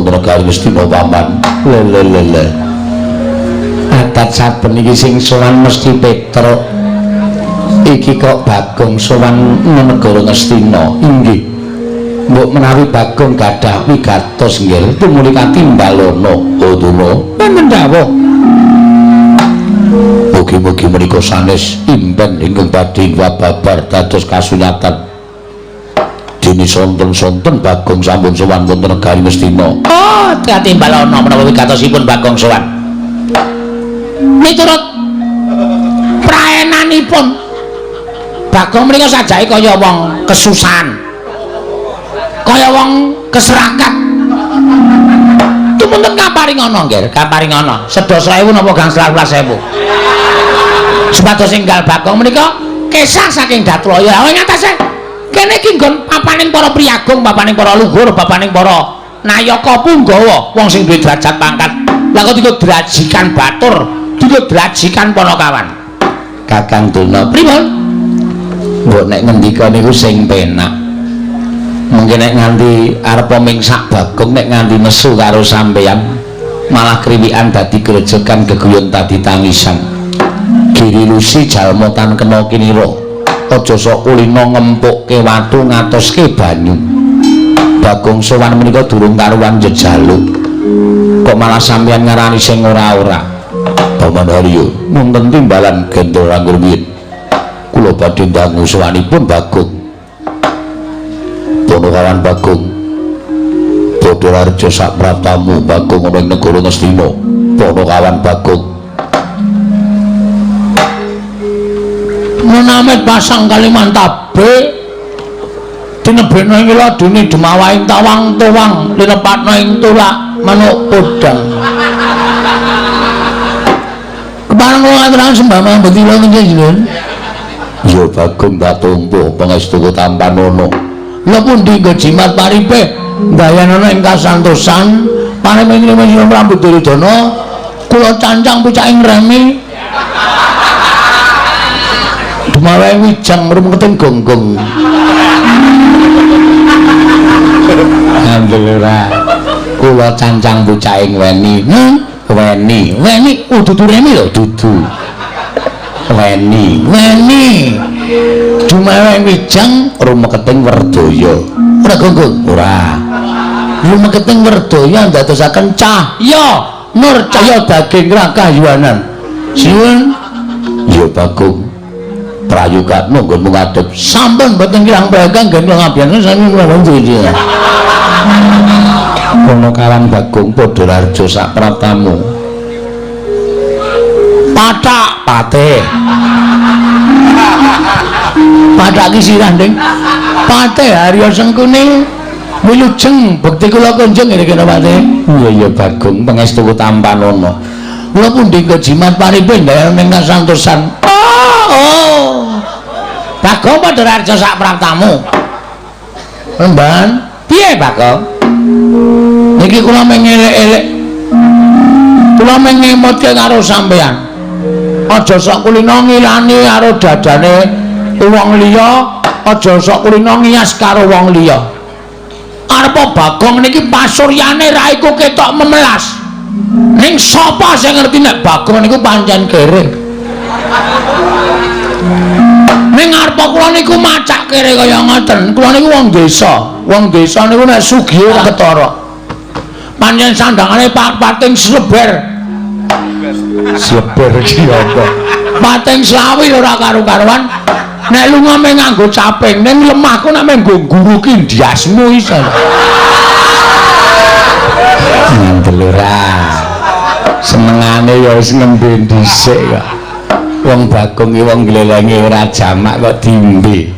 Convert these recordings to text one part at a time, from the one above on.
wonten negari Ngastina paman. Lelelele. Adat saben iki sing sowan mesti Petruk. Iki kok Bagong sowan negara Ngastina. Inggih. Mbok menawi Bagong gadah wigatos nggih tumuli katimbalana. Uduna. Menen dawuh. Mugi-mugi menika sanes impen ingkang badhe wababar dados kasunyatan. Dene sonten-sonten Bagong sampun sowan wonten negari Ngastina. Oh, katimbalana menawi wigatosipun Bagong sowan. Miturut praenanipun Bagong menika sajake kaya wong kesusahan, kaya wong keserakat. Tumunten kaparingana nggih, kaparingana sedasa ewu napa gangsal 12.000. Sepados enggal Bagong menika kesah saking Datlaya. Awing atase kene iki nggon papaning para priyagung, papaning para luhur, papaning para nayaka punggawa, wong sing duwe derajat pangkat. Lah kok dika drajikan batur, dika drajikan panakawan. Kakang Tuna pripun? Mbok nek ngendika niku sing penak. Mungkin nek nganti arep mingsak Bagong nek nganti nesu karo sampeyan malah kriwikan dadi grejekan geguyon dadi tangisan. Giri lusi jalma tan kena kinira. Aja sok kulina ngempukke watu ngatoske banyu. Bagong sowan menika durung karuan jejaluk. Kok malah sampeyan ngarani sing ora-ora. Paman Haryo, wonten timbalan gendol anggur wiwit. Kula badhe ndangu sowanipun Bagong. Panakawan Bagong. Badararja sak pratamu Bagong ana ing negara Ngastina. Panakawan Bagong. Menamet pasang Kalimantabe dinebena ing ladune demawaing tawang-tawang linepatna ing tulak manuk podang. Kepareng kula ngaturaken sembah mambeti kula njenengan. Ya Bagong tak tumpuh pangestu Tampanana. Lha pundi nggo jimat paripe dayanana ing kasantosan paneming-neming rambut Duryudana kula cancang pucaking remi. Dumawaing wijang rumketing gonggong. Alhamdulillah. Kula cancang pucaking weni. Weni dudu remi lho, dudu. Weni. Dumawaing wijang rumketing Werdaya. Ora gonggong, ora. Rumketing Werdaya ndadosaken cahya nur cahya daging rakayuanan. Siwun ya Bagong. Prayugatna nggon ngadhep sampun mboten kirang bakang nggih ngabiyen sami kula njenengan. Panakawan Bagong Padararja sak pratamu. Pathak patih. Pathak ki sirah nding. Patih Harya Sengkuni wilujeng bekti kula kunjung ngene kene patih. Iya Bagong pangestu Tampanana. Kula pundi kejimat paripe ndayan ning kasantosan. Bagong Padararja sak pratamu. Remban, piye Bagong? Niki kula mengelek-elek. Kula mengemutke karo sampeyan. Aja sok kulina ngilani karo dadane wong liya, aja sok kulina ngias karo wong liya. Arep Bagong niki pasuryane ra iku ketok memelas. Ning sapa sing ngerti nek Bagong niku pancen kere? Ning arep kula niku macak kere kaya ngoten. Kula niku wong desa. Wong desa niku nek sugih ora ketara. Pancen sandangane pating sleber. Sleber iki apa? Pating slawi ora karo-karuan. Nek lunga meh nganggo caping, ning lemahku nek meh nggo guru ki ndiasmu iso. Ndelora. Senengane ya wis nembe dhisik kok. Wong Bagong iki wong glelenge ora jamak kok dimbe.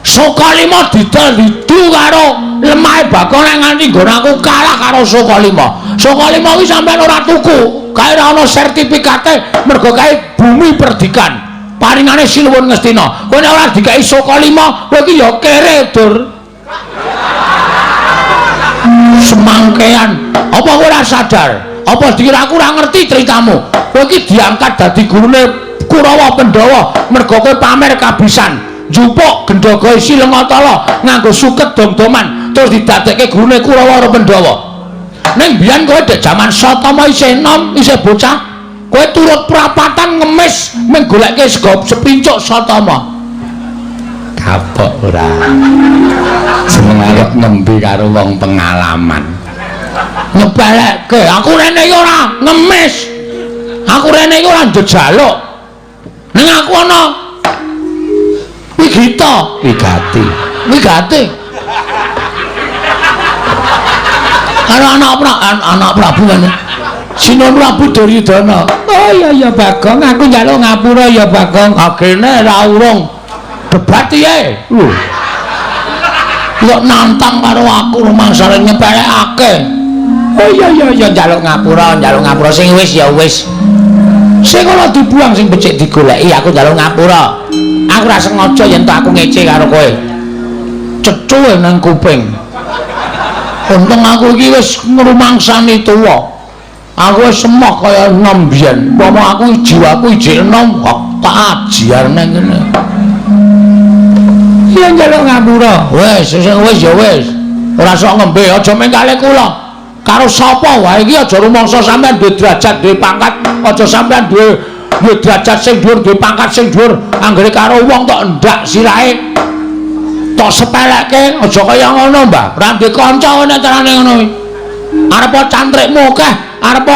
Sokalima didol didu karo lemahe Bagong nek nganti nggon aku kalah karo Sokalima. Sokalima iki sampean ora tuku, kae ora ana sertifikate mergo kae bumi perdikan. Paringane Sinuwun Ngastina. Kowe nek ora dikai Sokalima, kowe iki ya kere, Dur. Semangkean. Apa kowe ora sadar? Apa dikira aku ora ngerti ceritamu? Kowe iki diangkat dadi gurune Kurawa Pandhawa mergo kowe pamer kabisan. Njupuk Gendhaga Isi Lengatala nganggo suket dom-doman terus didadekke gurune Kurawa karo Pandhawa. Ning biyen kowe dek jaman Satama isih enom, isih bocah, kowe turut prapatan ngemis mung goleke sego sepincuk Satama. Kapok ora. Seneng arep nembe karo wong pengalaman. Nyepelekke, aku rene iki ora ngemis. Aku rene iki ora njejaluk. Ning aku ana wigati. Karo anak Prabu kan. Sinon Prabu Duryudana. Oh iya Bagong, aku njaluk ngapura ya Bagong. Agene ra urung debat piye? Lho. Kok nantang karo aku rumangsane nyepelekake. Oh iya njaluk ngapura sing wis ya wis. Sing ora dibuang sing becik digoleki aku njaluk ngapura. Aku ora sengaja yen tok aku ngece karo kowe. Cethuke nang kuping. Untung aku iki wis ngrumangsani tuwa. Aku wis semok kaya enom biyen. Umpama aku jiwaku ijik enom kok tak ajiar nang kene. Iya njaluk ngapura. Wis ya wis. Ora sok ngembe aja mengkale kula. Karo sapa wae iki aja rumangsa sampean duwe derajat, duwe pangkat, aja sampean duwe derajat sing dhuwur, duwe pangkat sing dhuwur, anggere karo wong tok ndak sirahe. Tok sepelekke aja kaya ngono, Mbah. Ora ndek kanca nek carane ngono kuwi. Arep cantrikmu akeh, arep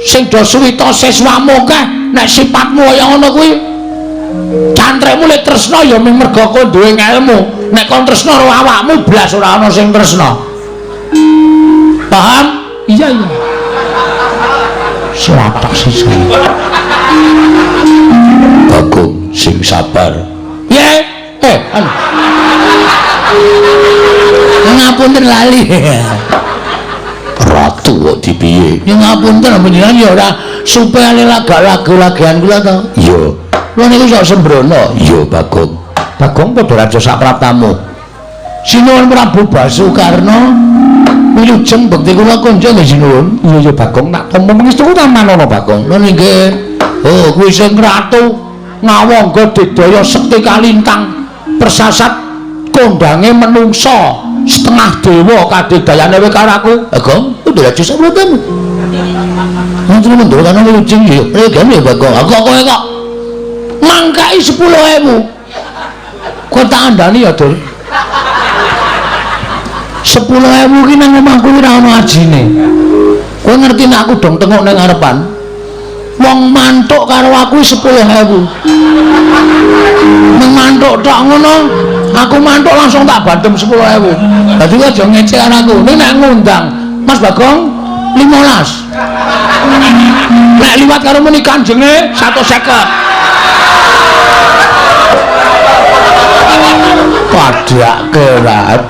sing do suwita siswamu akeh, nek sifatmu kaya ngono kuwi. Cantrikmu lek tresna ya mung mergo kowe duwe ilmu. Nek kon tresna karo awakmu blas ora ana sing tresna. Paham? Iya. Selatak sisa. Bagong sing sabar. Ye, ngapunten lali. Ratu kok dipiye? Ya ngapunten panjenengan ya ora supaya lagu-lagian kula to. Iya. Lha niku sok sembrono. Iya, Bagong. Bagong padha raja sapraptamu. Sinuwun Prabu Basukarna. Wilujeng bekti kula konco nggih sinuwun. Iya Bagong tak tampa pangestu tamanono Bagong. Lha nggih. Oh, kuwi sing ratu ngawangga didaya sekti kalintang persasat kondange menungsa setengah dewa kadidayane kowe karo aku. Bagong, udah aja sapratamu. Ngoten mendoro kan wilujeng ya. Regane Bagong. Aku kowe kok mangkai 10.000. Kok tak andani ya, Dur? 10.000 ki nang omahku ora ana ajine. Kowe ngerti nek aku dong tengok nang ngarepan. Wong mantuk karo aku 10.000. Nang mantuk tok ngono, aku mantuk langsung tak bandem 10.000. Dadi kowe aja ngecek karo aku. Nek ngundang Mas Bagong 15. Nek liwat karo muni kanjenge 150.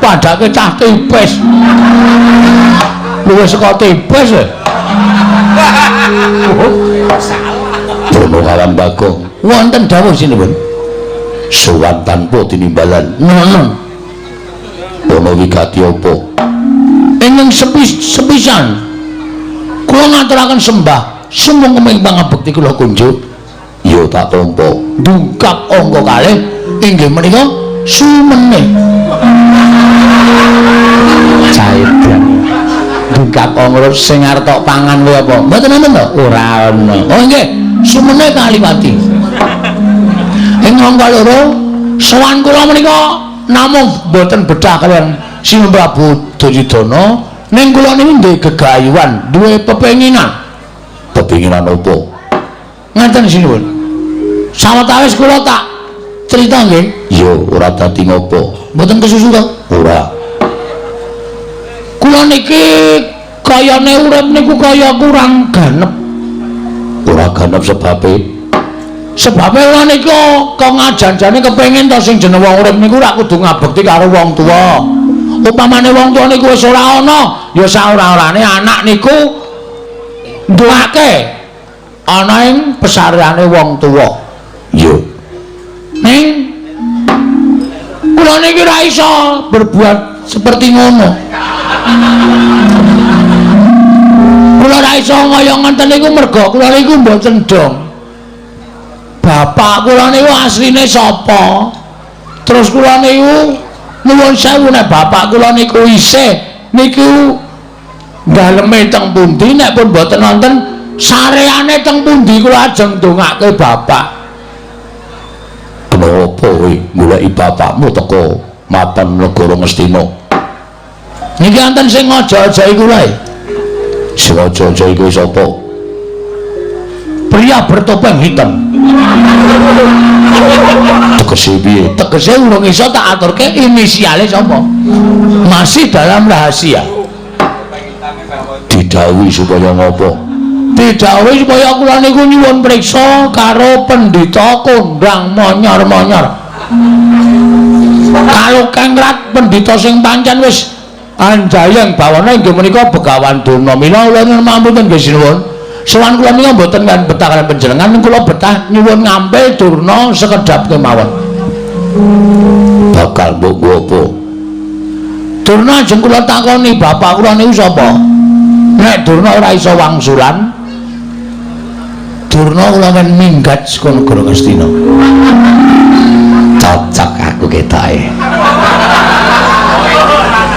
Padake cah tipis. Luwih saka tipis. Bono kalam Bagong. Wonten dawuh sinuwun. Sowan tanpa tinimbalan. Ngono. Bono wigati apa? Ingkang sepisan kula ngaturaken sembah sumung kemeng pangabekti kula kunjuk. Ya tak tampa. Dungkap angka kalih inggih menika sumene. Caedan. Dungkap angka sing arep tok pangan kuwi apa? Mboten nenten to? Ora ana. Oh nggih, sumene kaliwati. Ing angka loro sowan kula menika namung mboten bedah kaliyan Sinuwun Prabu Duryudana, ning kula niku nduwe gegayuhan, duwe pepenginan. Pepenginan apa? Ngaten sinuwun. Sawetawis kula tak crita nggih. Iya, ora dadi ngopo. Mboten kesusu to? Ora. Kula niki kayane urip niku kaya kurang ganep. Ora ganep sebabe. Sebabe kula niku kok ngajan-jane kepengin to sing jeneng wong urip niku ora kudu ngabekti karo wong tuwa. Upamane wong tuwa niku wis ora ana, ya saora-orane anak niku nduwake ana ing pesareane wong tuwa. Iya. Ning kula niki ora iso berbuat seperti ngono. Kula ora iso kaya ngoten niku mergo kula niku mboten dong. Bapak kula niku asline sapa? Terus kula niku Nuwun sewu nek bapak kula niku isih niku daleme teng pundi nek pun mboten wonten sareane teng pundi kula ajeng ndongake bapak. Kenapa kowe goleki bapakmu teko mapan negara Ngastina? Niki wonten sing ngaja-ajahi kula. Sing ngaja-ajahi kuwi sapa? Pria bertopeng hitam. Tegese piye? Tegese urung iso tak aturke inisiale sapa? Masih dalam rahasia. Didhawuhi supaya ngopo? Didhawuhi supaya kula niku nyuwun priksa karo pendhita kondang monyor-monyor. Kalau kengrat pendhita sing pancen wis anjayeng bawana inggih menika Begawan Durna. Mila kula nyuwun mampun nggih sinuwun. Sowan kula nika mboten kan betah kaliyan panjenengan, kula betah nyuwun ngambil Durna sekedhap kemawon. Bakal mbok apa? Durna ajeng kula takoni bapak kula niku sapa? Nek Durna ora iso wangsulan, Durna kula men minggat saka negara Ngastina. Cocok aku ketoke.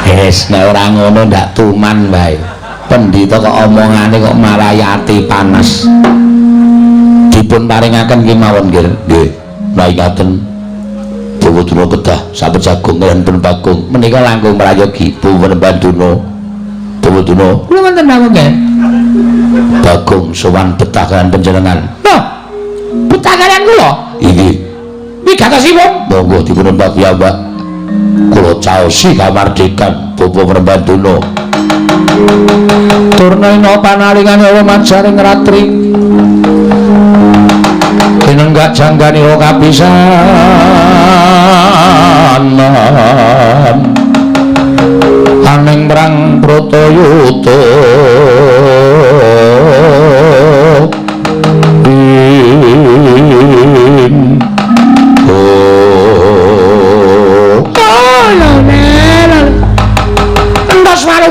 Wis nek ora ngono ndak tuman wae. Pendhita kok omongane kok marayati panas. Dipun paringaken nggih mawon nggih. Nggih. Ngaten Bawaduna kedah sampun jagung lan pun bagong. Menika langkung prayogi Bawaduna Banduna. Bawaduna. Kula wonten mawon nggih. Bagong sowan betah kaliyan panjenengan. Loh. Betah kaliyan kula? Inggih. Wigatosipun. Monggo dipun mbak piyambak. Kula caosi kamardikan Bapak Prembanduna. Turnaina panalingane majaring ratri pinenggak jangganira kapisanan aning mrang Bratayuda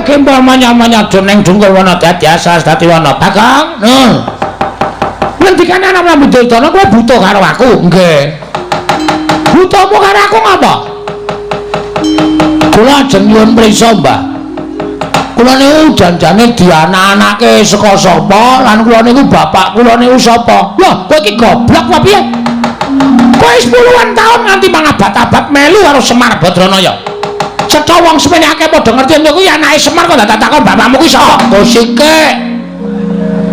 Kembal manya-manya joneng dungkul wana dadi asas dadi wana Bagong. Ngendikane ana Prabu Duryudana kowe butuh karo aku? Nggih. Butuhmu karo aku ngapa? Kula ajeng nyuwun prisa, Mbah. Kula niku janjane dianak-anake saka sapa lan kula niku bapak kula niku sapa? Lho, kowe iki goblok apa piye? Kowe wis puluhan taun nganti mangabad-abad melu karo Semar Badranaya. Cetha wong semene akeh padha ngerti yen kuwi anake Semar kok tak takon bapakmu kuwi sapa? Kosike.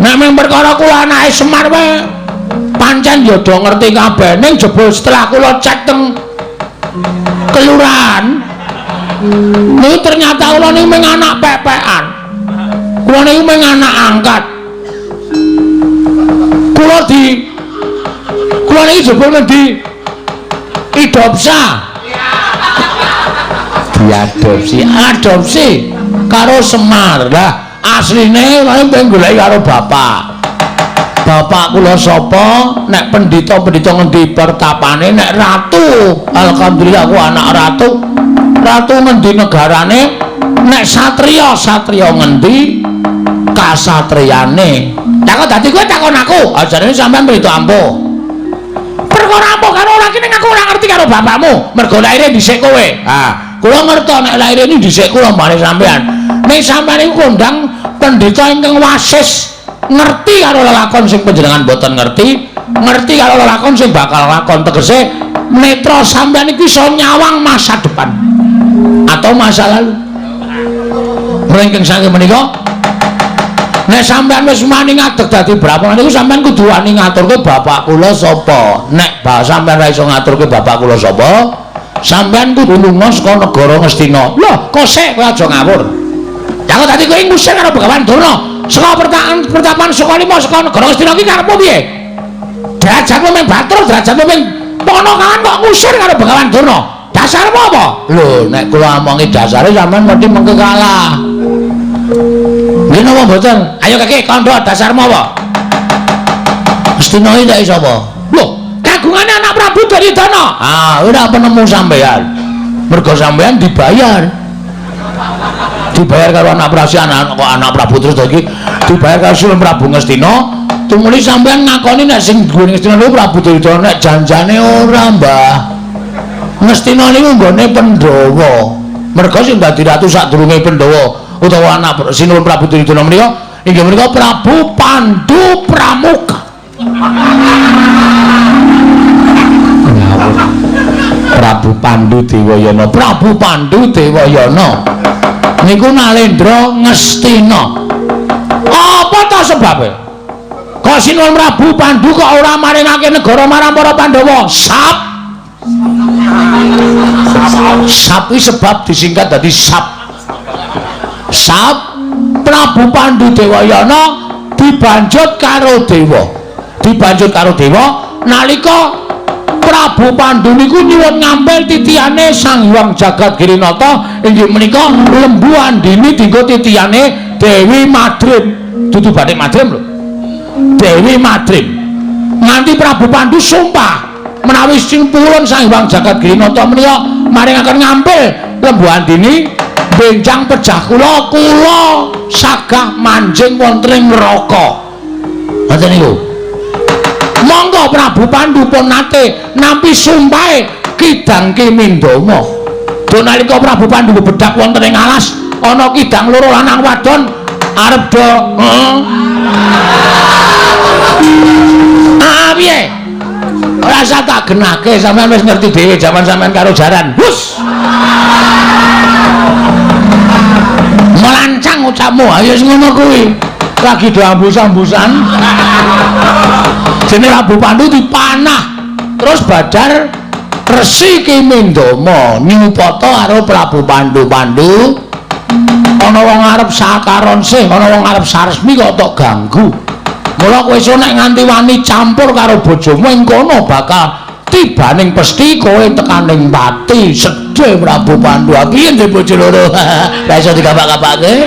Nek mung perkara kula anake Semar wae pancen ya do ngerti kabeh. Ning jebul setelah kula cek teng kelurahan niku ternyata kula niku mung anak pepekan. Kula niku mung anak angkat. Kula niku jebul ngendi? Idopsa. Adopsi karo Semar. Lah asline kula pengen goleki karo bapak. Bapak kula sapa? Nek pendhita-pendhita ngendi pertapane? Nek ratu, alhamdulillah aku anak ratu. Ratu ngendi negarane? Nek satriya, satriya ngendi? Kasatriyane. Takon dadi kowe takon aku. Ajarane sampean pendhita ampuh. Perkara apa karo ora kene aku ora ngerti karo bapakmu. Mergo laire dhisik kowe. Kula ngerti nek laire ini dhisik kula mbane sampean. Nek sampean iku kondang pendhita ingkang wasis, ngerti karo lelakon sing panjenengan boten ngerti, ngerti karo lelakon sing bakal lakon tegese netra sampean iki iso nyawang masa depan atau masa lalu. Ringkeng saking menika nek sampean wis mani ngadeg dadi brahmana niku sampean kudu wani ngaturke bapak kula sapa. Nek sampean ra iso ngaturke bapak kula sapa, sampean kudu lunga saka negara Ngastina. Lho, kok sik kowe aja ngawur. Jangan tadi kowe ngusir karo Begawan Durna. Saka pertapan saka lima saka negara Ngastina iki karepmu piye? Derajatmu mung batur, derajatmu mung ponokan kok ngusir karo Begawan Durna. Dasarmu apa? Lho, nek kula omongi dasare sampean mesti mengke kalah. Nggih napa mboten? Ayo Kakek, kandha dasarmu apa? Ngastina iki ndak iso apa? Lho, kagungane anak Prabu Duryudana. Ora penemu sampean. Mergo sampean dibayar. Dibayar karo anak Prabu terus iki dibayar karo Sulem Prabu Ngastina. Tumuli sampean ngakoni nek sing duwe Ngastina niku Prabu Duryudana nek janjane ora, Mbah. Ngastina niku nggone Pandhawa. Merga sing dadi ratu sadurunge Pandhawa utawa anak Sinuwun Prabu Duryudana menika inggih menika Prabu Pandhu Pramuka. Prabu Pandhu Dewayana, Prabu Pandhu Dewayana niku Nalendra Ngastina. Apa ta sebabe? Kok Sinuwun Prabu Pandhu kok ora maringake negara marang para Pandhawa? Sap iki sebab disingkat dadi Sap. Sap Prabu Pandhu Dewayana dibanjut karo dewa. Dibanjut karo dewa nalika Prabu Pandhu niku nyuwun ngambil titiyane Sang Hyang Jagat Girinata inggih menika lembu andini dinggo titiyane Dewi Madrim. Dudu Bathik Madrim lho. Dewi Madrim. Nganti Prabu Pandhu sumpah menawi sing pulun Sang Hyang Jagat Girinata menika maringaken ngambil lembu andini benjang pejah kula sagah manjing wonten ing neraka. Ngoten niku. Monggo Prabu Pandhu pun nate nampi sumpahe Kidang Kimindama. Do nalika Prabu Pandhu bedak wonten ing alas ana kidang loro lanang wadon arep do piye? Ora usah tak genake, sampean wis ngerti dhewe jaman sampean karo jaran. Hus. Melancang ucapmu, ayo wis ngono kuwi. Lagi do ambus-ambusan. Jenenge Prabu Pandhu dipanah. Terus Badar Resi Kimindama nyupata karo Prabu Pandhu. Ana wong arep sakaron sih, ana wong arep saresmi kok tok ganggu. Mula kowe iso nek nganti wani campur karo bojomu ing kono bakal tibaning pesthi kowe tekaning pati. Sedhe Prabu Pandhu. Piye ndek bojo loro? Lah iso digapak-gapake.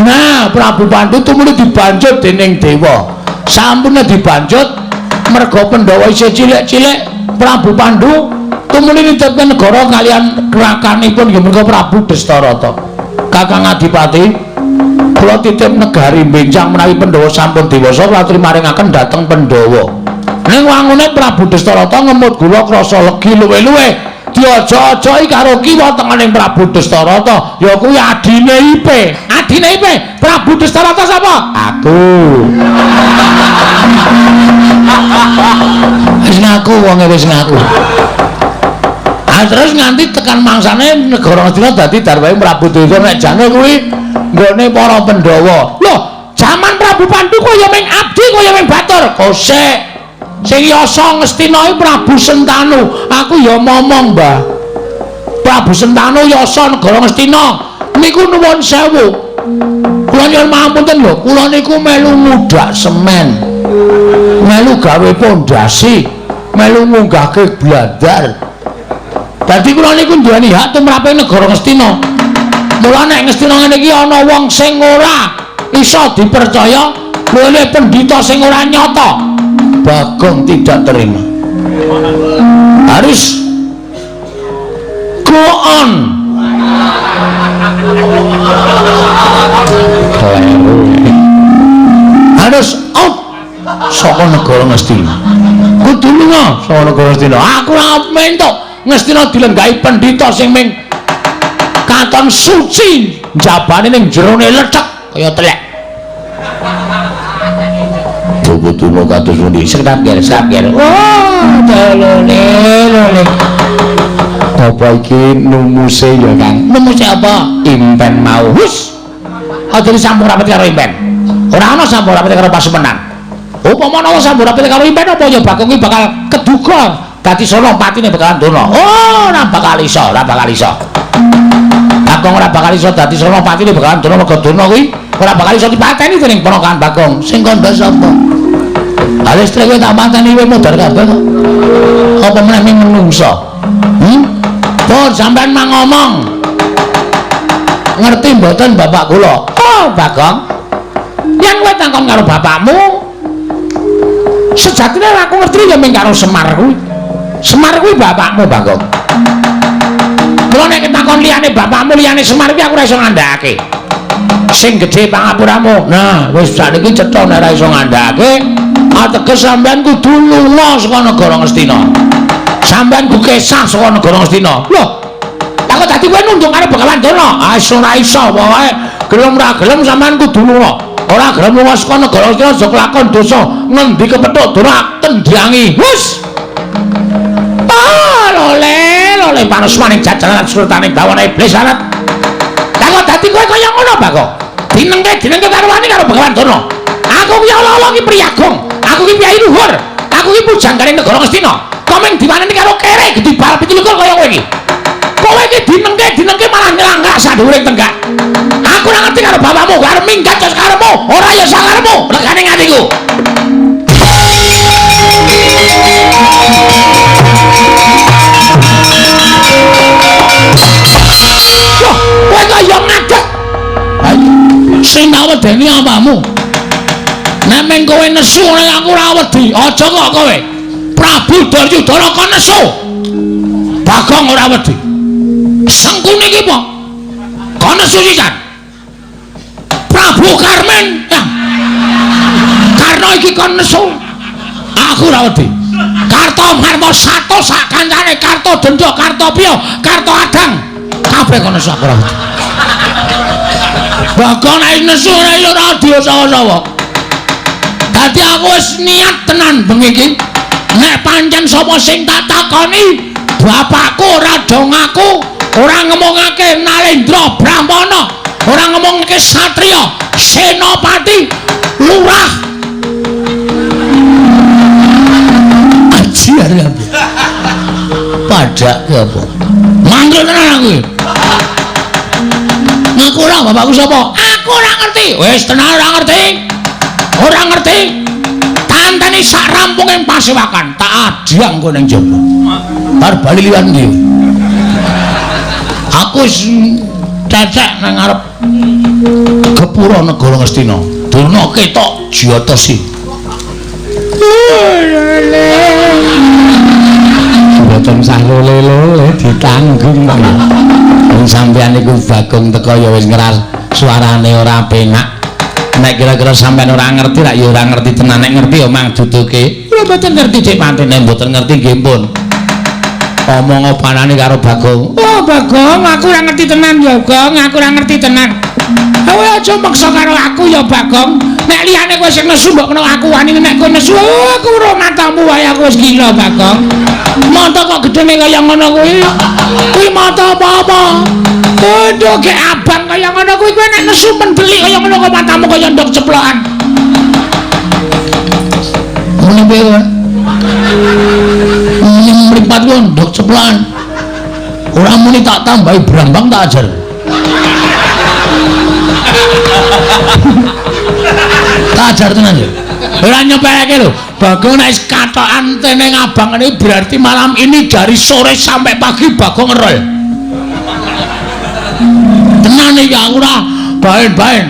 Nah, Prabu Pandhu tumuli dibanjut dening dewa. Sampune dibanjut merga Pandhawa isih cilik-cilik, Prabu Pandhu tumuli nitipke negara kalian rakanipun inggih menika Prabu Dastarata. Kakang Adipati, kula titip negari benjang menawi Pandhawa sampun dewasa kula aturi maringaken dhateng Pandhawa. Ning wangune Prabu Dastarata ngemut gula krasa legi luwe-luwe. Diojo-ojoi karo kiwa tenganing Prabu Dastarata, ya kuwi adine Ipe. Adine Ipe, Prabu Dastarata sapa? Aku. Wis ngaku wonge wis ngaku. Terus nganti tekan mangsane negara Ngastina dadi darwahe Prabu Duryudana nek jane kuwi nggone para Pandhawa. Lho, jaman Prabu Pandhu kaya ming abdi kaya ming batur. Kosek. Sing yasa Ngastina iki Prabu Sentanu. Aku ya momong, Mbah. Prabu Sentanu yasa negara Ngastina. Niku nuwun sewu. Kula nyuwun pangapunten lho, kula niku melu ngudhak semen. Melu gawe pondasi, melu munggahke blandar. Dadi kula niku duweni hak tumrape negara Ngastina. Mula nek Ngastina ngene iki ana wong sing ora iso dipercaya, boleh pendhita sing ora nyata. Bagong tidak terima. Harus go on. Harus out saka negara Ngastina. Kudu lunga saka negara Ngastina. Aku ora mentok Ngastina dilenggahi pendhita sing ming katon suci, jabane ning jerone lecek kaya telek. Butuh kados pundi sakir. Oh, lole. Apa iki numuse ya, Kang? Numuse apa? Impen mau. Hus. Aja disampur rapet karo impen. Ora ana sampur rapet karo Pasumenan. Upama ana sampur rapet karo impen apa ya Bagong iki bakal keduga dadi Senopatine bakalan dono. Oh, ora bakal iso. Bagong ora bakal iso dadi Senopatine bakalan dono mergo dono kuwi ora bakal iso dipateni dening ponakan Bagong. Sing kandha sapa? Listrik kowe tak mateni kowe modar kabeh kok. Apa meneh ming menungso? Pun sampean mang ngomong. Ngerti mboten bapak kula? Oh, Bagong. Yen kowe takon karo bapakmu, sejatine aku ngerti ya ming karo Semar kuwi. Semar kuwi bapakmu, Bagong. Mula nek takon liyane bapakmu liyane Semar kuwi aku ora iso ngandhakake. Sing gedhe pangapuramu. Nah, wis sakniki cetha nek ora iso ngandhakake. ateges sampean kudu lunga saka negara Ngastina. Sampean ku kesah saka negara Ngastina. Lho, lah kok dadi kowe nunduk karo Begawan Durna? Ah ora iso wae. Gelem ra gelem sampean kudu lunga. Ora gelem lunga saka negara Ngastina aja kelakon dosa. Ngendi kepethuk Durna tendyangi. Wus. Lole panusmaning jajaran sultaning dawane iblis arat. Lah kok dadi kowe kaya ngono, Bako? Dinengke karo wani karo Begawan Durna. Aku ki ala-ala ki priyagung. Aku ki piyai luhur. Aku ki pujangganing negara Ngastina. Komeng diwaneni karo kere gedhi bal 17 kaya kowe iki. Kowe iki dinengke malah nylangkah sadhuwuring tenggak. Aku ora ngerti karo bapakmu, karo minggat jos karemu, ora ya sakaremu, legane ngatiku. Loh, kowe kaya ngadeg. Sing tak wedeni apamu? Nek meng kowe nesu nek aku ora wedi, aja kok kowe. Prabu Duryudana kon nesu. Bagong ora wedi. Sengkune iki apa? Kon nesu sisan. Prabu Karmen, ya. Karna iki kon nesu. Aku ora wedi. Kartomarma Sato sak kancane Kartodendra, Kartopya, Kartoadang. Kabeh kon nesu aku ora wedi. Bagong nek nesu ora diosawa-sawa. Dadi aku wis niat tenan bengi iki. Nek pancen sapa sing tak takoni, bapakku ora dong aku, ora ngomongake Nalendra Brahmana, ora ngomongake Satriya, Senopati, Lurah. Ajar ya. Padak ya apa? Manggil tenan aku. Ngaku ora bapakku sapa? Aku ora ngerti. Wis tenan ora ngerti. Ora ngerti. Tanteni sak rampunging pasewakan tak adhang kowe ning jaba. Bar bali liwat iki. Aku wis cecek nang ngarep gepura negara Ngastina. Durna ketok Jyatasi. Mboten sah lole-lole ditanggung kok. Wong sampeyan iku Bagong teko ya wis ngeras suarane ora penak. Nek kira-kira sampean ora ngerti rak ya ora ngerti tenan, nek ngerti ya mang duduke. Kula mboten ngerti cek pantene mboten ngerti nggih pun. Omong opanane karo Bagong. Oh Bagong, aku ora ngerti tenan ya, Gong, aku ora ngerti tenan. Kowe aja maksa karo aku ya Bagong. Nek liyane kowe sing nesu mbok kena aku wani, nek kowe nesu aku ora matamu wae aku wis gila Bagong. Mata kok gedene kaya ngono kuwi. Kuwi mata apa-apa? Waduh, ke abang kaya ngono kuwi kowe nek nesu mendeli kaya ngono kok matamu kaya ndok ceplokan. Ngono piye kowe? Mripat ku ndok ceplokan. Ora muni tak tambahi brambang tak ajar. Tak ajar tenan lho. Ora nyepeleke lho. Bagong nek katokan teneng abang ini berarti malam ini dari sore sampai pagi Bagong ngerol. Tenan iki aku ora baen-baen.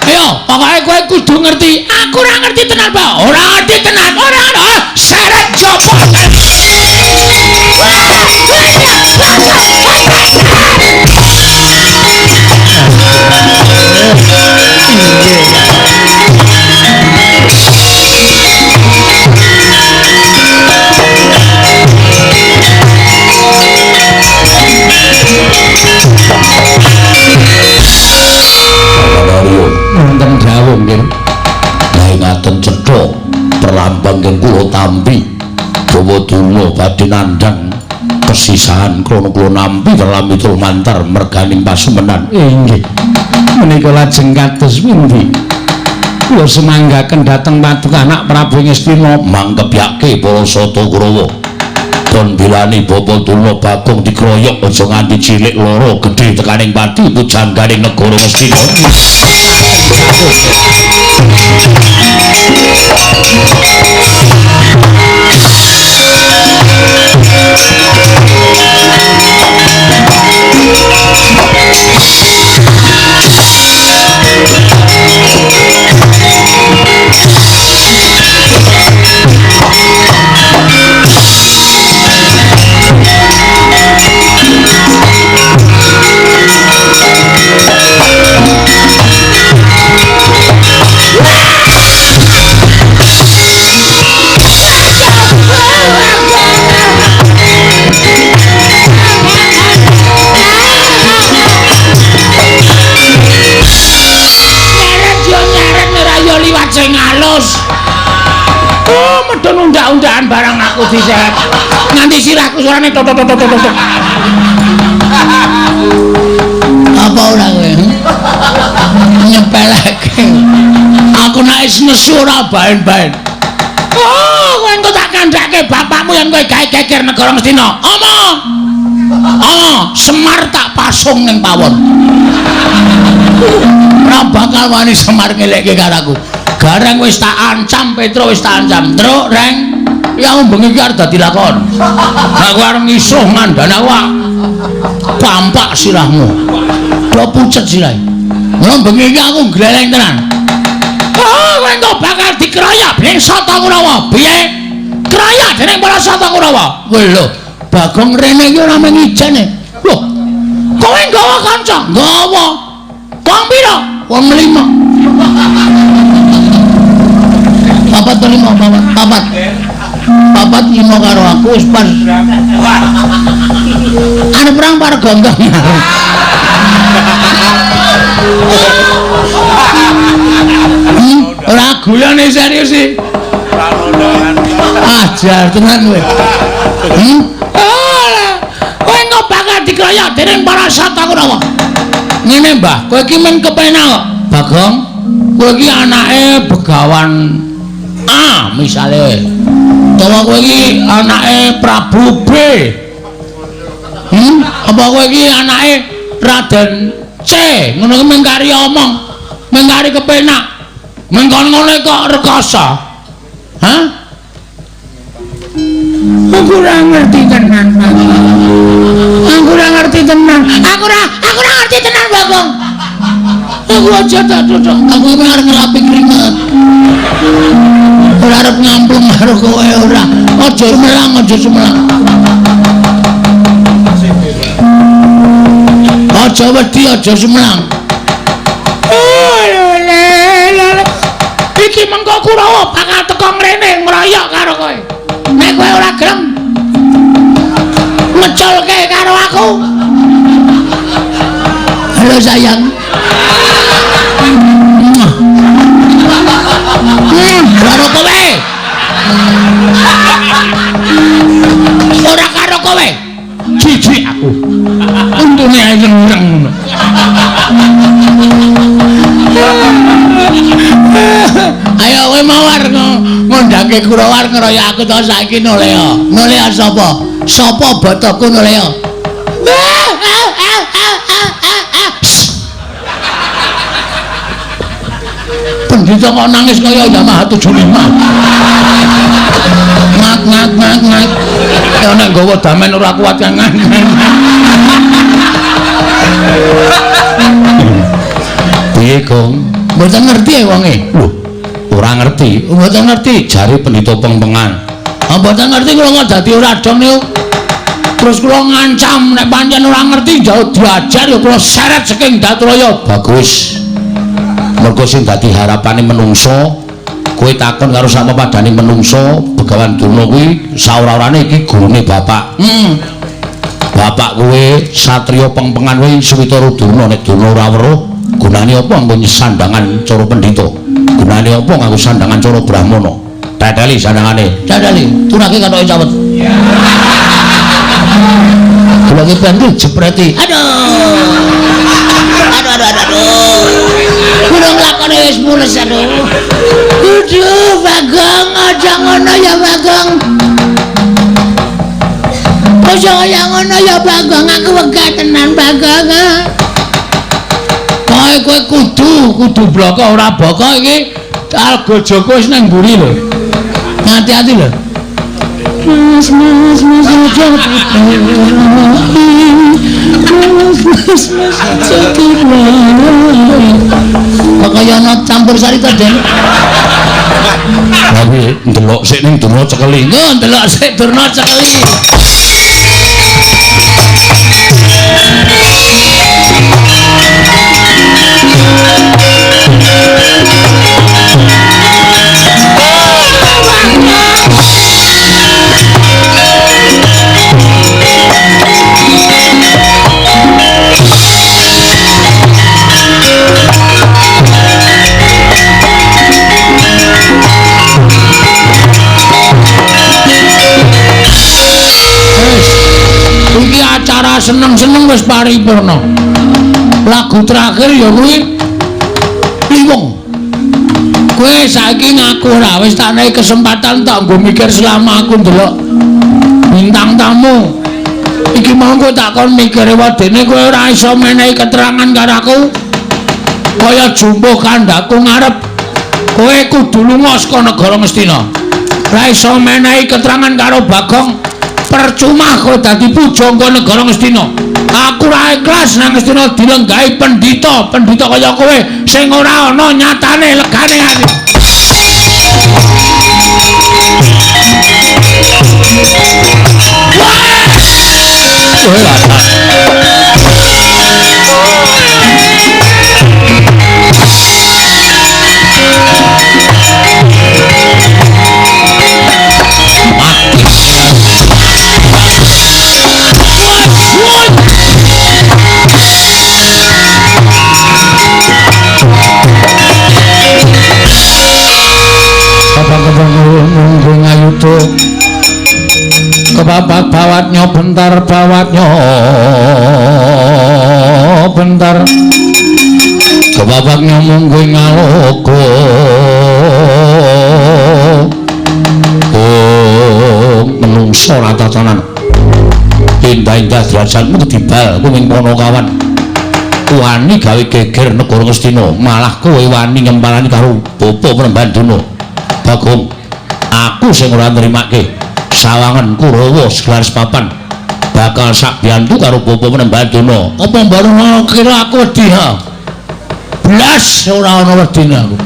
Ayo, pokoke kowe kudu ngerti. Aku ora ngerti tenan, Pak. Ora ngerti tenan. Ora ono. Seret jopo. Wonten dawuh nggih. Lah ngaten cetha perlambang nggih kula tampi. Dawa donga badhe nandhang kesisahan krana kula nampi kelami mantar merganing pasumenan. Inggih. Menika lajeng kados pundi? Kula semanggaken dhateng paduka anak Prabu Ngastina mangkebyake para Sata Kurawa. Kon bilani Bapa Durna Bagong dikroyok aja nganti cilik loro gedhe tekaning pati pujangganing negara Ngastina. sirahku diseret. Nganti sirahku suarane tok tok tok tok. Apa ora kowe? Nyepeleke. Aku nek wis nesu ora baen-baen. Oh, kowe engko tak kandhake bapakmu yen kowe gawe geger negara Ngastina. Omong. Semar tak pasung ning pawon. Ora bakal wani Semar ngelekke karo aku. Gareng wis tak ancam, Petro wis tak ancam. Truk, Reng. Ya bengi iki arep dadi lakon. Aku arep ngisuh ngandhane awak. Pampak sirahmu. Do pucet sirahe. Ya bengi iki aku gleleng tenan. Oh, kowe engko bakal dikeroyok dening Sata Kurawa. Piye? Keroyok dening para Sata Kurawa. Kowe lho, Bagong rene iki ora mung ijene. Lho. Kowe nggawa kanca? Nggawa. Wong pira? Wong 5. Papat to 5, papat. Papat 5 karo aku wis pas. Ana perang para gonggong. Ora gulane serius sih. Ajar tenan kowe. Kowe engko bakal dikeroyok dening para Sata Kurawa. Ngene, Mbah, kowe iki men kepenak kok. Bagong, kowe iki anake Begawan A misale. Utawa kowe iki anake Prabu B. Apa kowe iki anake Raden C. Ngono ki mengkari omong, mengkari kepenak. Mengkon ngene kok rekoso. Hah? Aku ora ngerti tenan. Aku ora ngerti tenan. Aku ora ngerti tenan, Bagong. Aku aja tak duduk. Aku arep ngelapi keringet. Ora arep ngamplung karo kowe ora. Aja semelang, aja semelang. Aja wedi, aja semelang. Iki mengko Kurawa bakal teko mrene ngroyok karo kowe. Nek kowe ora gelem ngeculke karo aku. Halo sayang. Karo kowe. Ora karo kowe. Jijik aku. Untune ae ngreng ngono. Ayo kowe mawar ngundhake Kurawa ngeroyok aku to saiki Nolea. Nolea sapa? Sapa botoku Nolea? Pendhita kok nangis kaya Yamaha 75. Ngak. Ya nek nggawa damen ora kuat kangen. Piye, Gong? Mboten ngerti ya wonge. Lho, ora ngerti. Mboten ngerti jare pendhita pengpengan. Mboten ngerti kula kok dadi ora dong niku. Terus kula ngancam nek pancen ora ngerti jauh diajar ya kula seret saking Datraya. Bagus. Mergo sing dadi harapane menungso, kowe takon karo sama padane menungso, Begawan Durna kuwi saora-orane iki gurune bapak. Bapak kowe satriya pengpengan kowe Suwitara Durna nek Durna ora weruh, gunane apa nggo sandangan cara pendhita? Gunane apa nganggo sandangan cara Brahmana? Dadali sandangane. Dadali, turake katoke cawet. Kula iki bantu jepreti. Aduh. Kula nglakone wis mules aduh. Aduh, Bagong, aja ngono ya Bagong. Aja kaya ngono ya Bagong, aku wegah tenan Bagong. Kowe kudu bloko ora boko iki alga Joko wis nang mburi lho. Hati-hati lho. Mas aja kok kaya ana campur sari to, Den? Tapi ndelok sik ning Durna cekeli. Yo ndelok sik Durna cekeli. wis paripurna. Lagu terakhir ya kuwi Liwung. Kowe saiki ngaku ora wis tak nehi kesempatan tak nggo mikir selama aku ndelok bintang tamu. Iki mau kowe tak kon mikir wedene kowe ora iso menehi keterangan karo aku. Kaya jumbo kandhaku ngarep kowe kudu lunga saka negara Ngastina. Ora iso menehi keterangan karo Bagong. Percuma kowe dadi pujangga negara Ngastina. Aku ora ikhlas nang Ngastina dilenggahi pendhita kaya kowe sing ora ana nyatane legane ati. Kebabat bawatnya bentar kebabaknya munggu ngalogo menungso ratatanan indah-indah derajatmu kedibal kuming pono kawan wani gawe geger negara Ngastina malah kowe wani nyempalani karo Bapa Prembanduna. Bagong aku sing ora nrimake sawangan Kurawa segelar papan bakal sak biantu karo Bapa Prembanduna. Apa mbareng kira aku wedi ha? Blas ora ana wedine aku.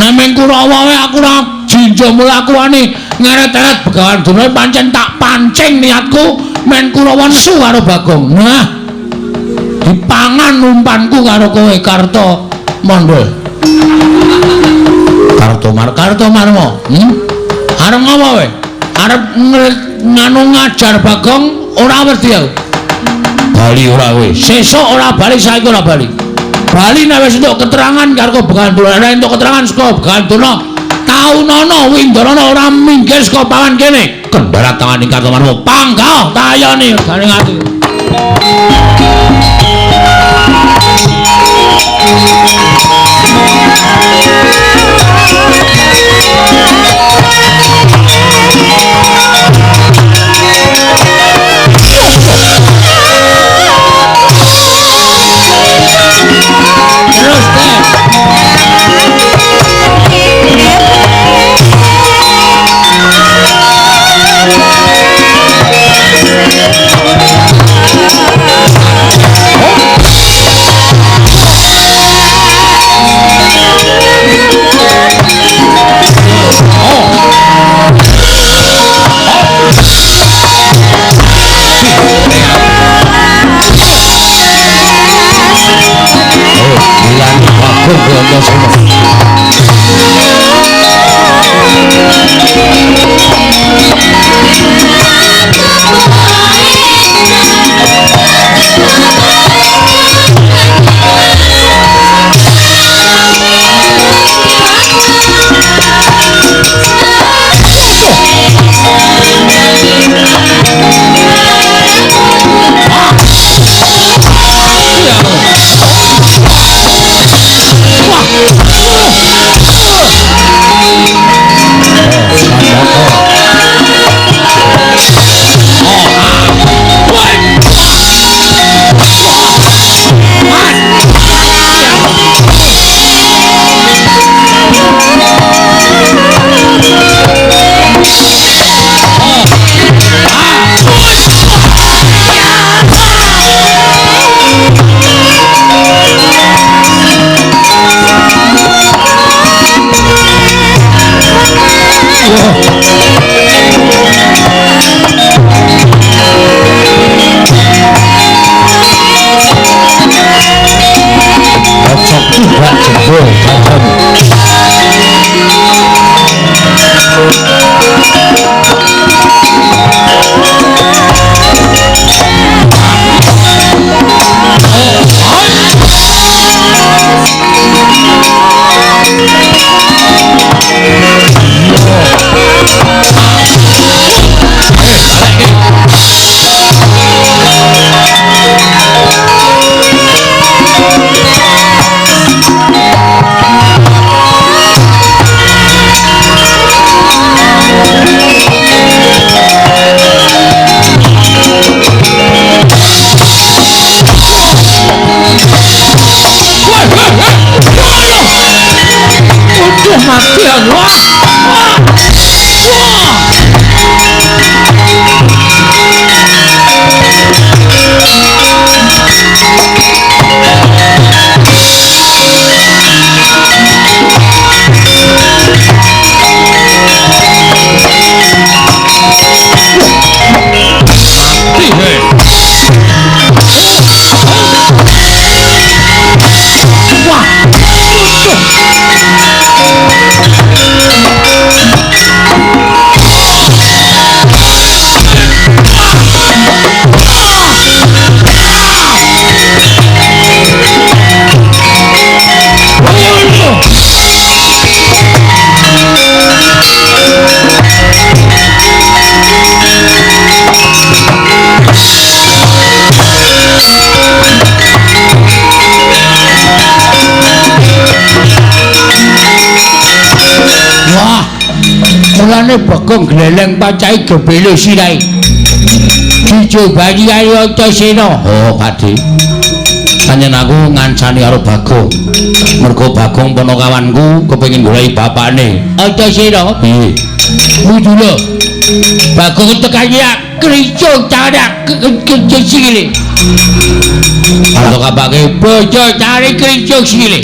Nameng Kurawa wae aku ora jinjo mula aku wani ngeret-eret Begawan Durna pancen tak pancing niatku men Kurawa nesu karo Bagong. Nah, dipangan umpanku karo kowe Karta Mandul. Karta Marma. Arep ngopo kowe? Arep nganu ngajar Bagong ora wedi aku. Bali ora kowe. Sesuk ora bali, saiki ora bali. Bali nek wis entuk keterangan karo Begawan Durna, nek entuk keterangan saka Begawan Durna, Kaunana Windarana ora minggir saka pawan kene. Kendharat tanganing Karta Marma. Panggah tayane garing ati. Mulane Bagong gleleng pacai gebele sirai. Dicobani ayo Casena. Oh, Pakde. Panjen aku ngancani karo Bagong. Mergo Bagong ponokawanku kepengin goleki bapakne. Casena. Piye? Mudula. Bagong tekan ya kricung cadak sikile. Kalau kapake bojo cari kricung sikile.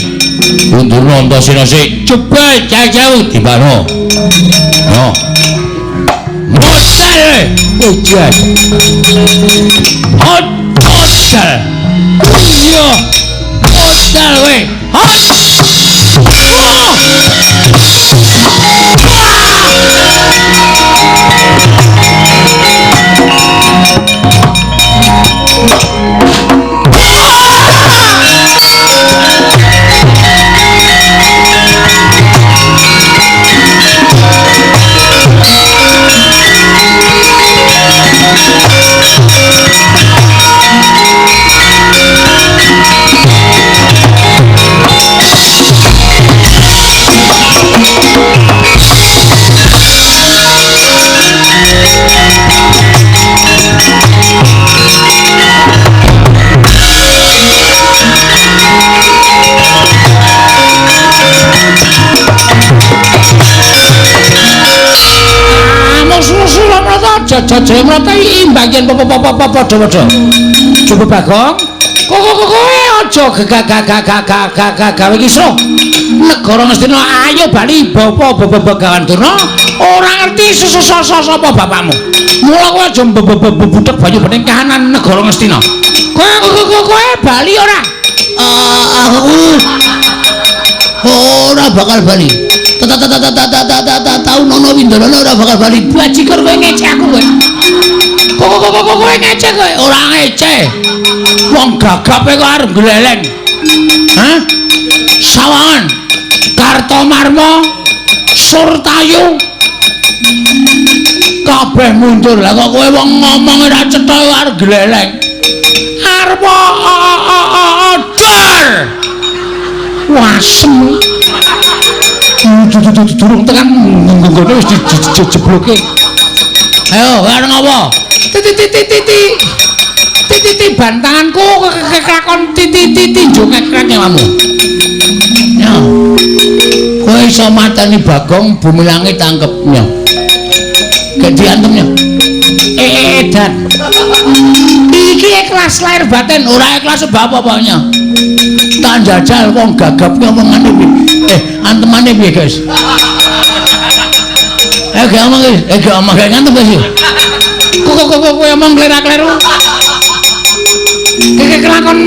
Undurno Antasena sik cepet jauh timbano. No. Modal. Ujian. Modal. Iya. Modal we. Jajan mrata imbagian padha-padha. Coba Bagong. Kowe aja gawe kisruh. Negara Ngastina ayo bali bapa-bapa Durna ora ngerti sapa bapakmu. Mula kowe aja budhek banyu bening kahanan negara Ngastina. Kowe bali ora? Ora bakal bali. Tahu nono Windarana ora bakal bali. Bajikur kowe ngecek aku kowe. Kowe ngecek kowe ora ngecek. Wong gagape kok arep gleleng. Hah? Sawangan. Kartomarma, Surtayu. Kabeh mundur. Lah kok kowe wong ngomong ora cetha arep gleleng. Arep odor. Wasem. Durung tekan nggone wis dijebloke. Ayo, arep ngopo? Titi bantanganku kekakon titi jongek-jongek kamu. Ya. Kowe iso mateni Bagong bumi langit tangkepnya. Gek diantemnya. Dan iki ikhlas lahir batin, ora ikhlas sebab apa-apanya. Tak jajal wong gagap ngomongane piye. Antemane piye, guys? Gak omong guys, gak omong gak ngantem guys. Kok omong kleru-kleru. Kek kelakon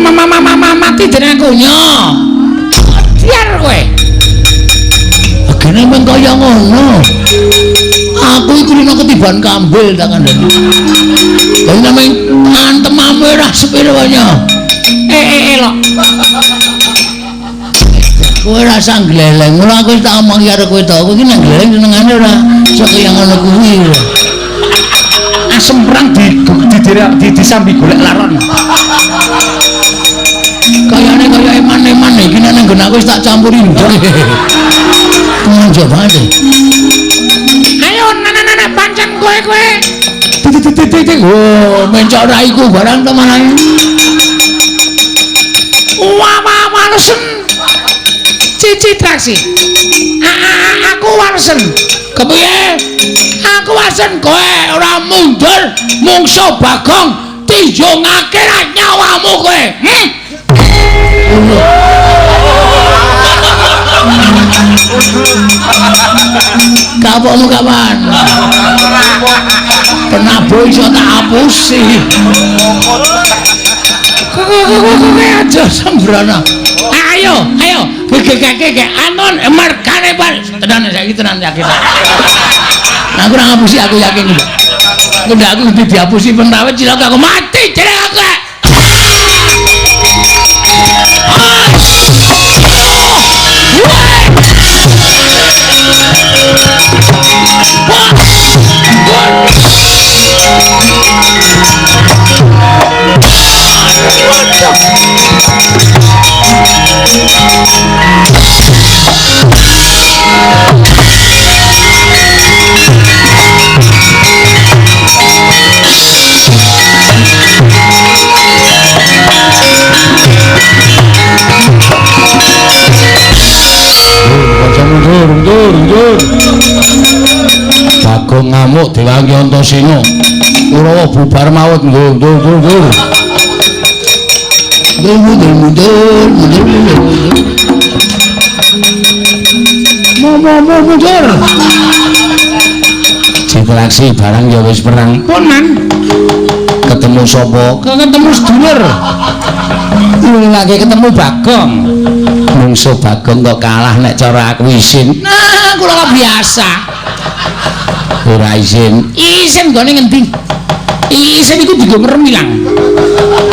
mati dening aku nyo. Biar kowe. Agene mung kaya ngono. Aku iku rino ketiban kambil tak kandhani. Lah nameng antemamu ora sepiro wae. Lho. Kowe rasa gleleng, ora aku tak omong karo kowe to. Kowe iki nang gleleng senengane ora iso kaya ngono kuwi. Asem perang disambi golek laron. Kayane kaya eman-eman iki nang nggon aku wis tak campuri ndok. Menjo banget. Ayo nana pancen kowe. Titik. Oh, mencok ra iku barang temenan. Wah, malesen. Cici traksi. Aku warsen. Kepiye? Aku warsen kowe ora mundur mungsuh Bagong tijungake ra nyawamu kowe. Kapokmu kapan? Penabuh iso tak hapusi. Kowe aja sembrono. Ayo, gegek anon mergane tenan saiki tenan yakin. Aku ora ngapusi aku yakin iki. Nek aku dihapusi penawet cilaka aku mati jeneng aku. Mundur. Bagong ngamuk diwangi Antasena. Kurawa bubar mawut mundur. Mundur. Interaksi barang ya wis perang. Pun man. Ketemu sapa? Ketemu sedulur. Lagi ketemu Bagong. Mungsuh Bagong kok kalah nek cara aku isin. Nah, kula biasa. Ora isin. Isin gone ngendi? Isin iku digo meremilang.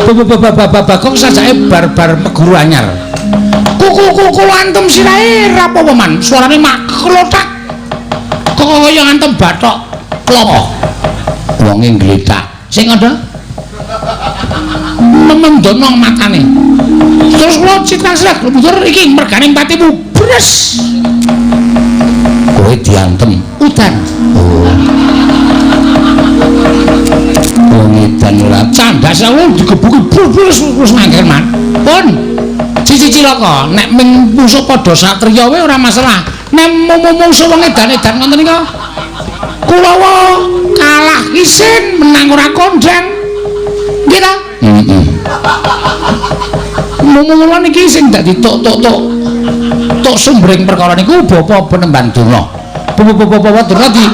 Bagong sajake bar meguru anyar. Kuku antem sirahe rapopo man? Suarane mak klotak. Kaya ngantem bathok klopo. Wonge ngletak. Sing ada memendono matane. Terus kula citra-citra mundur iki mergane patimu bres. Kowe diantem udan. Wong edan ora candas wong digebuki bul-bul terus mangkel man. Pun cici cilaka nek ming musuh padha satriya wae ora masalah. Nek musuh wong edan-edan ngoten nika Kulawa kalah isin menang ora kondang. Nggih ta? Heeh. Mula niki sing dadi tok sumbring perkara niku Bapa Penemban Durna. Bapa Durna di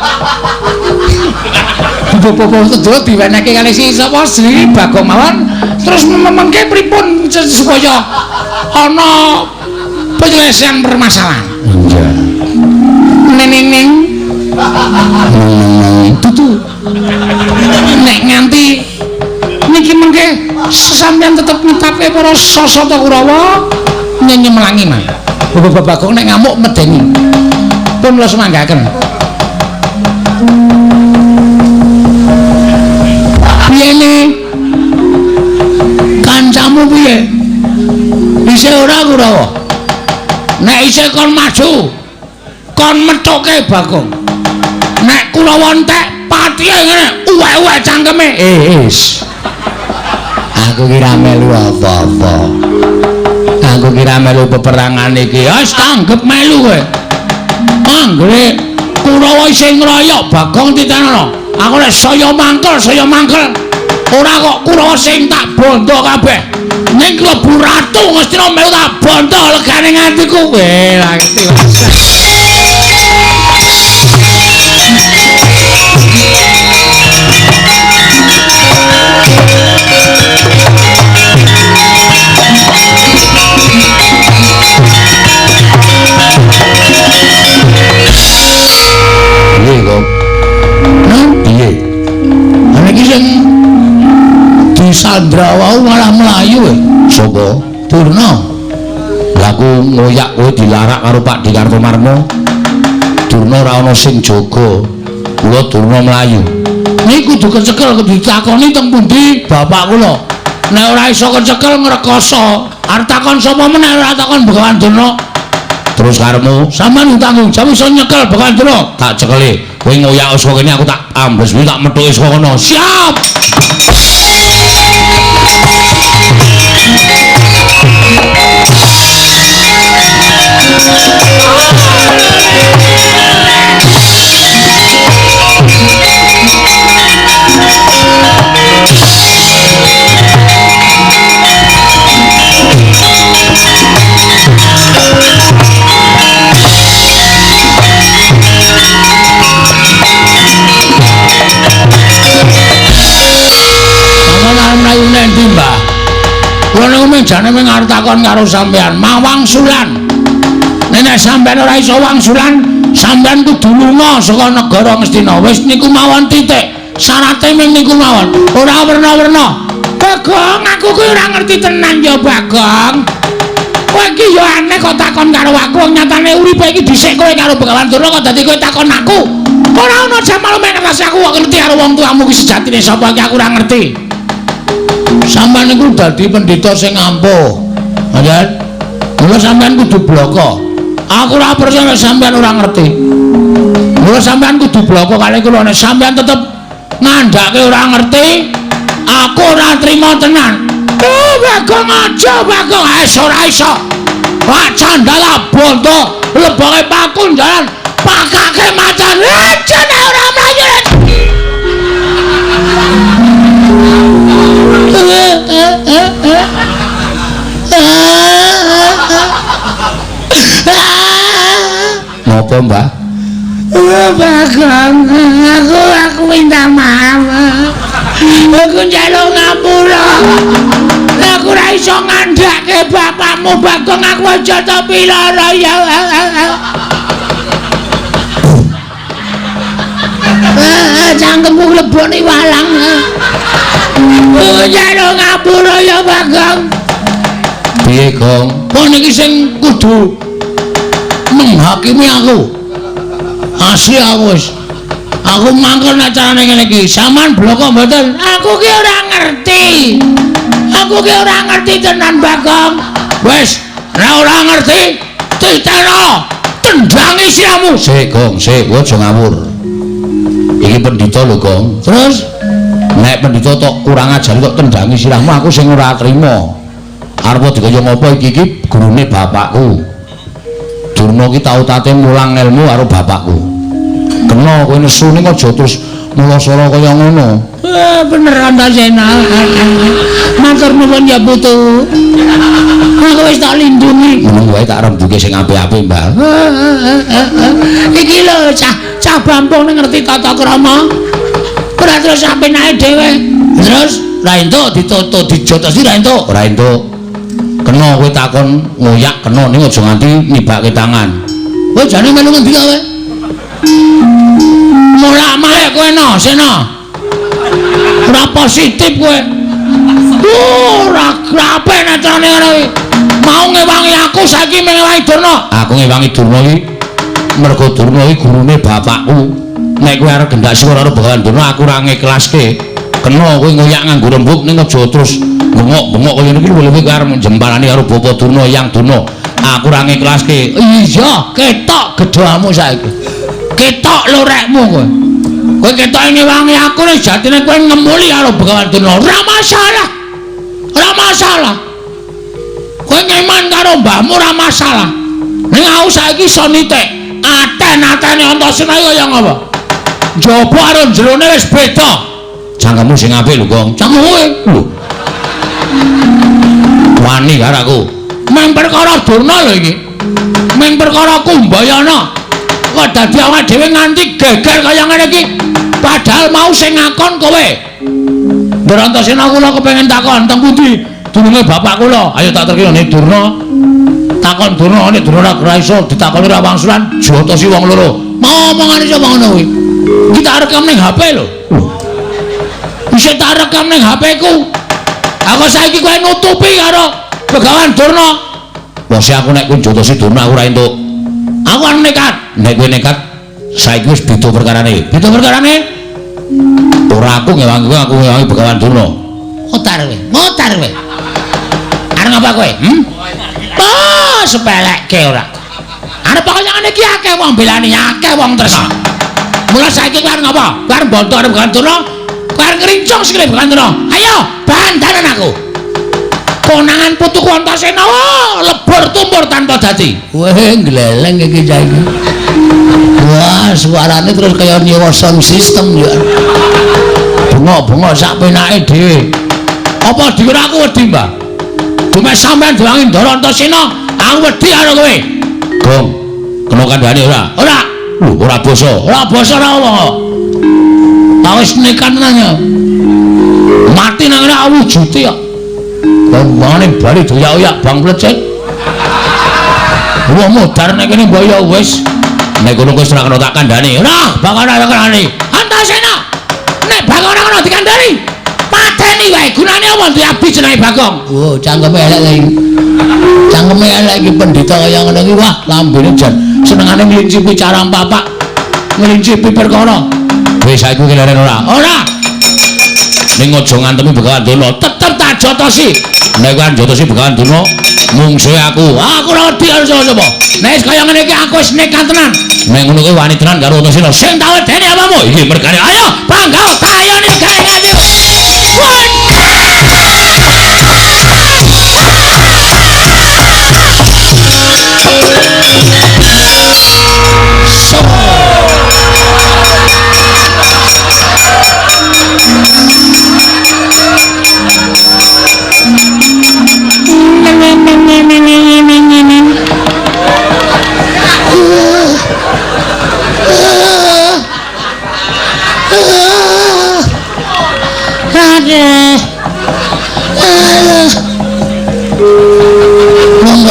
Bapa Durna diwenehke kali sapa Sri Bagong mawon terus memengke pripun supaya ana penyelesaian permasalahan. Iya. Neneng tutu nek nganti niki mengke sampeyan tetep nitake para sasata Kurawa nyemelangi mah Bapak Bagong nek ngamuk medeni pun kula semanggaken piyene kancamu piye isih ora Kurawa nek isih kon maju kon methuke Bagong nek Kurawa entek patihe ngene uwek-uwek cangkeme aku kira melu apa-apa aku kira melu peperangan iki wis tanggep melu kowe anggere Kurawa isih ngroyok Bagong titenono aku lek saya mangkel ora kok Kurawa sing tak bondo kabeh ning klebu ratu Ngastina melu tak bondo legane ngatiku lha Sandra wau malah melayu sapa Durna laku ngoyak kowe dilarak karo Pak Dikartomarmo Durna ora ana sing jaga kula Durna melayu niku kudu kecekel kudu ditakoni teng pundi bapak kula nek ora iso kecekel ngrekoso arep takon sapa meneh ora takon Begawan Durna terus karemu sampean tanggung jawab iso nyekel Begawan Durna tak cekeli kowe ngoyak saka kene aku tak ambes tak methuki saka kono siap arep takon karo sampean, mawangsulan. Nek sampean ora iso wangsulan, sampean kudu lunga saka negara Ngastina. Wis niku mawon titik. Syarate ming niku mawon. Ora werna-werna. Bagong, aku kuwi ora ngerti tenan ya, Bagong. Kowe iki ya aneh kok takon karo aku, wong nyatane uripe iki dhisik kowe karo Begawan Durna kok dadi kowe takon aku. Ora ono jamal mengerti aku kok ngerti karo wong tuamu ki sejatine sapa iki aku ora ngerti. Sampeyan niku dadi pendhita sing ampuh. Nggih. Mula sampeyan kudu bloko. Aku ora percaya sampeyan ora ngerti. Mula sampeyan kudu bloko kali kula nek sampeyan tetep ngandhake ora ngerti, aku ora trima tenan. Oh, Bagong aja, Bagong. Ora iso. Wah, candala bondo, lebonge pakun jalan, pakake macan. Jane ora mlayu. Napa, Mbah? Bagong, aku minta maaf. Aku njaluk ngapura. Aku ora iso ngandhake bapakmu, Bagong. Aku aja to pilara ya. Cangkemku lebone walang. Aku njaluk ngapura ya, Bagong. Piye, Gong? Kok niki sing kudu menghakimi aku? Asli aku wis. Aku mangkel nek carane ngene iki. Saman bloko mboten. Aku ki ora ngerti. Aku ki ora ngerti tenan, Bagong. Wis, nek ora ngerti, diteno. Tendangi siramu. Sik, Gong, sik, aja ngawur. Iki pendhita lho, Gong. Terus nek pendhita tok kurang ajar kok tendangi sirahmu, aku sing ora trima. Arep dikaya ngopo iki gurune bapakku. Durna ki tau tate mulang ilmu karo bapakku. Kena kowe nesu ning aja terus mulasara kaya ngono. Bener Antasena. Matur nuwun ya Putu. Aku wis tak lindungi. Ngono wae tak rembuke sing apik-apik, Mbah. Iki lho cah Bampung ngerti tata krama. Ora terus apenake dhewe. Terus ra entuk ditutuk dijotosi ra entuk. Ora entuk. Kena kowe takon ngoyak kena ning aja nganti nibake tangan. Kowe jane melu ngendi kowe? Mulak mae kowe no, Sena. Ora positif kowe. Ora grape netane ngono iki. Mau ngewangi aku saiki ngewangi Durna. Aku ngewangi Durna iki mergo Durna iki gurune bapakku. Nek kowe arep gendak swara karo Begawan Durna aku ora ngiklaske. Kena kowe ngoyak nganggo rembug ning aja terus bengok-bengok kaya niki luwih kowe arep jembalani karo Bapak Durna Yang Durna. Aku ora ngiklaske. Iya, ketok gedhamu saiki. Ketok lorekmu kowe. Kowe ketok ngewangi aku nek jatine kowe ngemuli karo Begawan Durna. Ora masalah. Ora masalah. Kowe ngeman karo mbahmu ora masalah. Ning aku saiki iso nitik. Aten-atene Antasena kaya ngapa? Njaba karo jerone wis beda. Cangkemmu sing apik lho, Gong. Cangkemmu lho. Wani karo aku. Meng perkara Durna lho iki. Meng perkara Kumbayana. Kok dadi awake dhewe nganti geger kaya ngene iki. Padahal mau sing ngakon kowe. Ndara Antasena kula kepengin takon teng pundi dununge bapak kula. Ayo tak terkira nek Durna. Takon Durna nek Durna ora iso ditakoni ra wangsulan, jotosi wong loro. Mau omongane sapa ngono kuwi? Kita rekam ning HP lho. Bisa tak rekam ning HP-ku. Aku saiki kowe nutupi karo Begawan Durna. Wes aku nek kowe jotosi Durna aku ora entuk. Aku kan nekat. Nek kowe nekat, saiki wis beda perkarane. Beda perkarane? Ora aku ngewangi kowe, aku ngewangi Begawan Durna. Motar kowe. Arep ngapa kowe? Oh, sepelekke ora. Arep kaya ngene iki akeh wong belani, akeh wong tresna. Mula saiki kowe arep ngapa? Kowe arep bonto arep Begawan Durna. Kowe arep ngrincung sikile Begawan Durna. Ayo, bandaran aku. Konangan putuku Antasena lebur tumpur tanpa dadi. Weh gleleng iki saiki. Wah, suarane terus kaya nyewa sound system ya. Bengok-bengok sak penake dhewe. Apa dikira aku wedi, Mbah? Dume sampean diwangi Ndara Antasena, aku wedi karo kowe. Gong, kena kandhane ora? Ora. Lho, ora basa. Ora basa ora apa. Ta wis nekat nanya. Mati nang ngene awujute kok. Gombane bali doyak-oyak bang plecet. Wong modar nek kene mbok ya wis. Nek ngono wis ora kena tak kandhani. Ora, bakal ora kandhani. Antasena. Nek Bagong ora kena dikandhani. Pateni wae gunane apa duwe abdi jenenge Bagong. Oh, cangkeme elek iki. Cangkeme elek iki pendhita kaya ngono iki wah, lambene jan senengane nglincipi cara papak. Nglincipi perkara. Wis saiki keleren ora? Ora. Ning aja ngantemi Begawan Duna, tetep tak jotosi. Nek kan jotosi Begawan Duna, mungsuhe aku. Aku ora wedi karo sapa-sapa. Nek wis kaya ngene iki aku wis nekat tenan. Nek ngono kuwi wani tenan karo Antasena. Sing tak wedeni apamu? Iki mergane. Ayo, panggal tayone gawe ngati.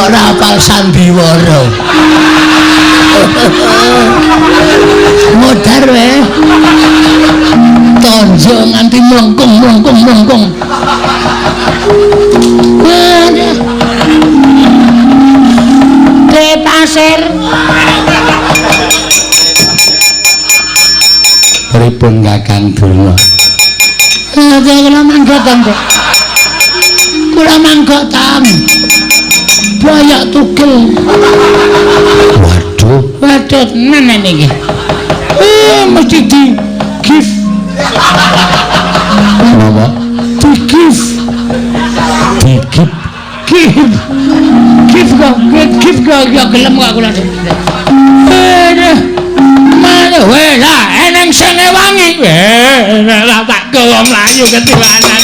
Ora apal sandiwara. Modar wae. Tonjo nganti mlengkung. De pasir. Pripun Kakang Duna? Kula manggotan, Dek. Kula manggotan. Bayak tugel. Waduh, nenek iki. Mesti di give. Napa? Di give. Give ya gelem kok kula. Mana wae lah eneng sing wangi. Lah tak gawa mlayu ketiwanan.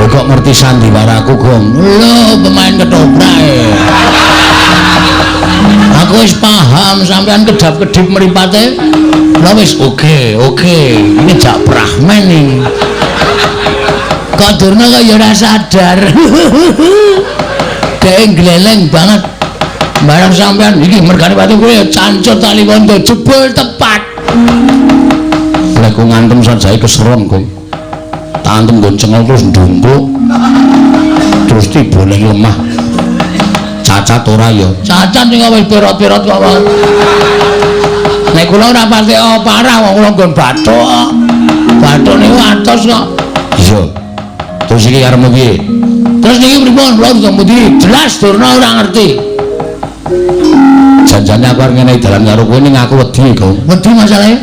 Kok ngerti sandiwaraku, Gong? Lho, pemain ketoprak. Aku wis paham sampean kedap-kedip mripate. Lah wis oke. Ini jak prahmen iki. Kok Durna kok ya ora sadar. Dek gleleng banget. Barang sampean iki mergane pati kowe cancut tali kondo jebul tepat. Lek ku ngantem sajake keseron, Gong. Tantem goncengol terus ndungkuk terus tiba ning lemah cacat ora ya cacat sing wis perot-perot kok nek kula ora pati parah wong kula nggon bathuk niku atos kok iya terus iki arep piye terus niki pripun kula ngemudi jelas Durna ora ngerti janjane aku arep ngene dalan karo kowe ning aku wedi kok wedi masalahe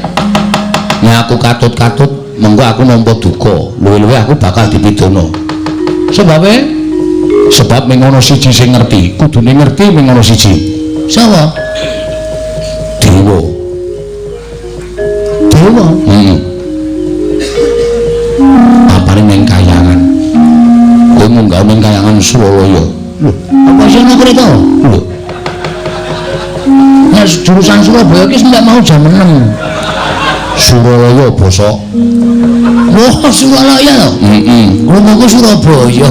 nek aku katut-katut monggo aku nampa duka luwih-luwih aku bakal dipidana sebab mengono siji sing ngerti kudune ngerti mengono siji sapa dewa apane ning kayangan kowe munggah ning kayangan Suralaya lho apa sing kreta lho nek jurusan Surabaya ki ndak mau jam 6 Suralaya basa. Wah, Suralaya to? Rumahku Surabaya.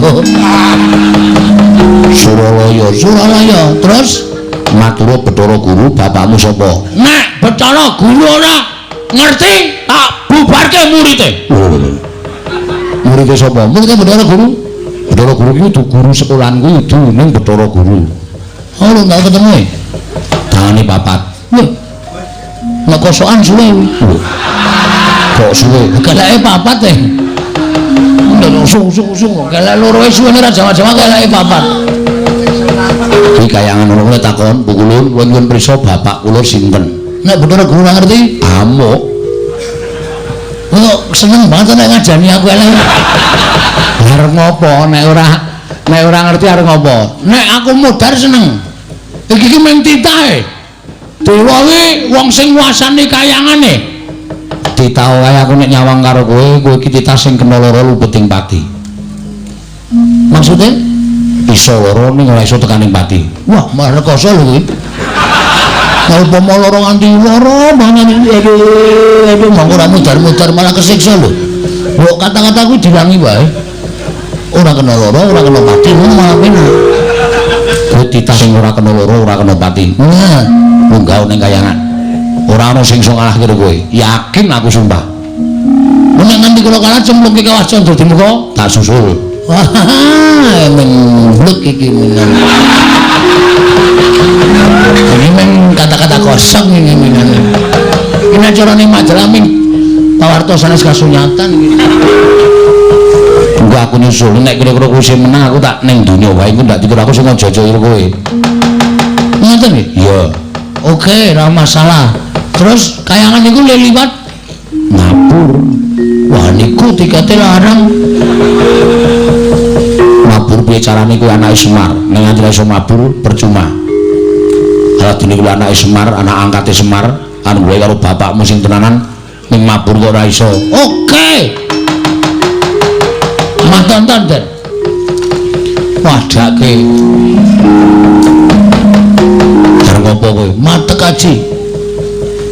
Suralaya. Terus matur Bathara Guru, bapakmu sapa? Nek Bathara Guru ora ngerti, tak bubarke murite. Murite sapa? Murite Bathara Guru. Bathara Guru iki kudu guru sekolahanku kudu ning Bathara Guru. Oh, lho tak ketemu. Tangane papat. Nek kosokan suwe kuwi. Kok suwe? Keleke papat e. Ndok sung kelek loro wis suwene ra jama-jama keleke papat. Iki kayangan ngono takon, Bu Kulun, wonten prisa bapak kula sinten? Nek Bathara Guru ngerti, amuk. Kok seneng banget nek ngajani aku elek. Arep ngopo nek ora ngerti arep ngopo? Nek aku modar seneng. Iki mung titahe. Dewa kuwi wong sing nguasani kayangane. Ditau wae aku nek nyawang karo kowe iki titah sing kena lara lubeting pati. Maksudnya iso lara ning ora iso tekaning pati. Wah, malah rekoso lho kuwi. Kalau umpama lara nganti lara banget aduh mongko ora mudar-mudar malah kesiksa lho. Kok kata-kata kuwi dilangi wae. Ora kena lara, ora kena pati, malah penak. Kowe titah sing ora kena lara, ora kena pati. Nah, munggah ning kayangan. Ora ana sing iso ngalahke kowe. Yakin aku sumpah. Nek nganti kula kalah cemplungke kawas candra di muka, tak susul. Wah, menblek iki menan. Ini men kata-kata kosong ini menan. Ini carane majalah min pawarta sanes kasunyatan iki. Enggak aku nyusul nek kira-kira kowe sing menang aku tak ning donya wae iku ndak dikira aku sing jojo karo kowe. Ngoten nggih? Iya. Oke, ora masalah. Terus kayangan niku liwat mabur. Wah niku tikete larang. Mabur piye carane kuwi anake Semar. Nek nganti iso mabur percuma. Ala dene kuwi anake Semar, anak angkate Semar, anu wae karo bapakmu sing tenanan ning mabur kok ora iso. Oke. Mantan Den. Wadake. Arep apa kowe? Matek aji.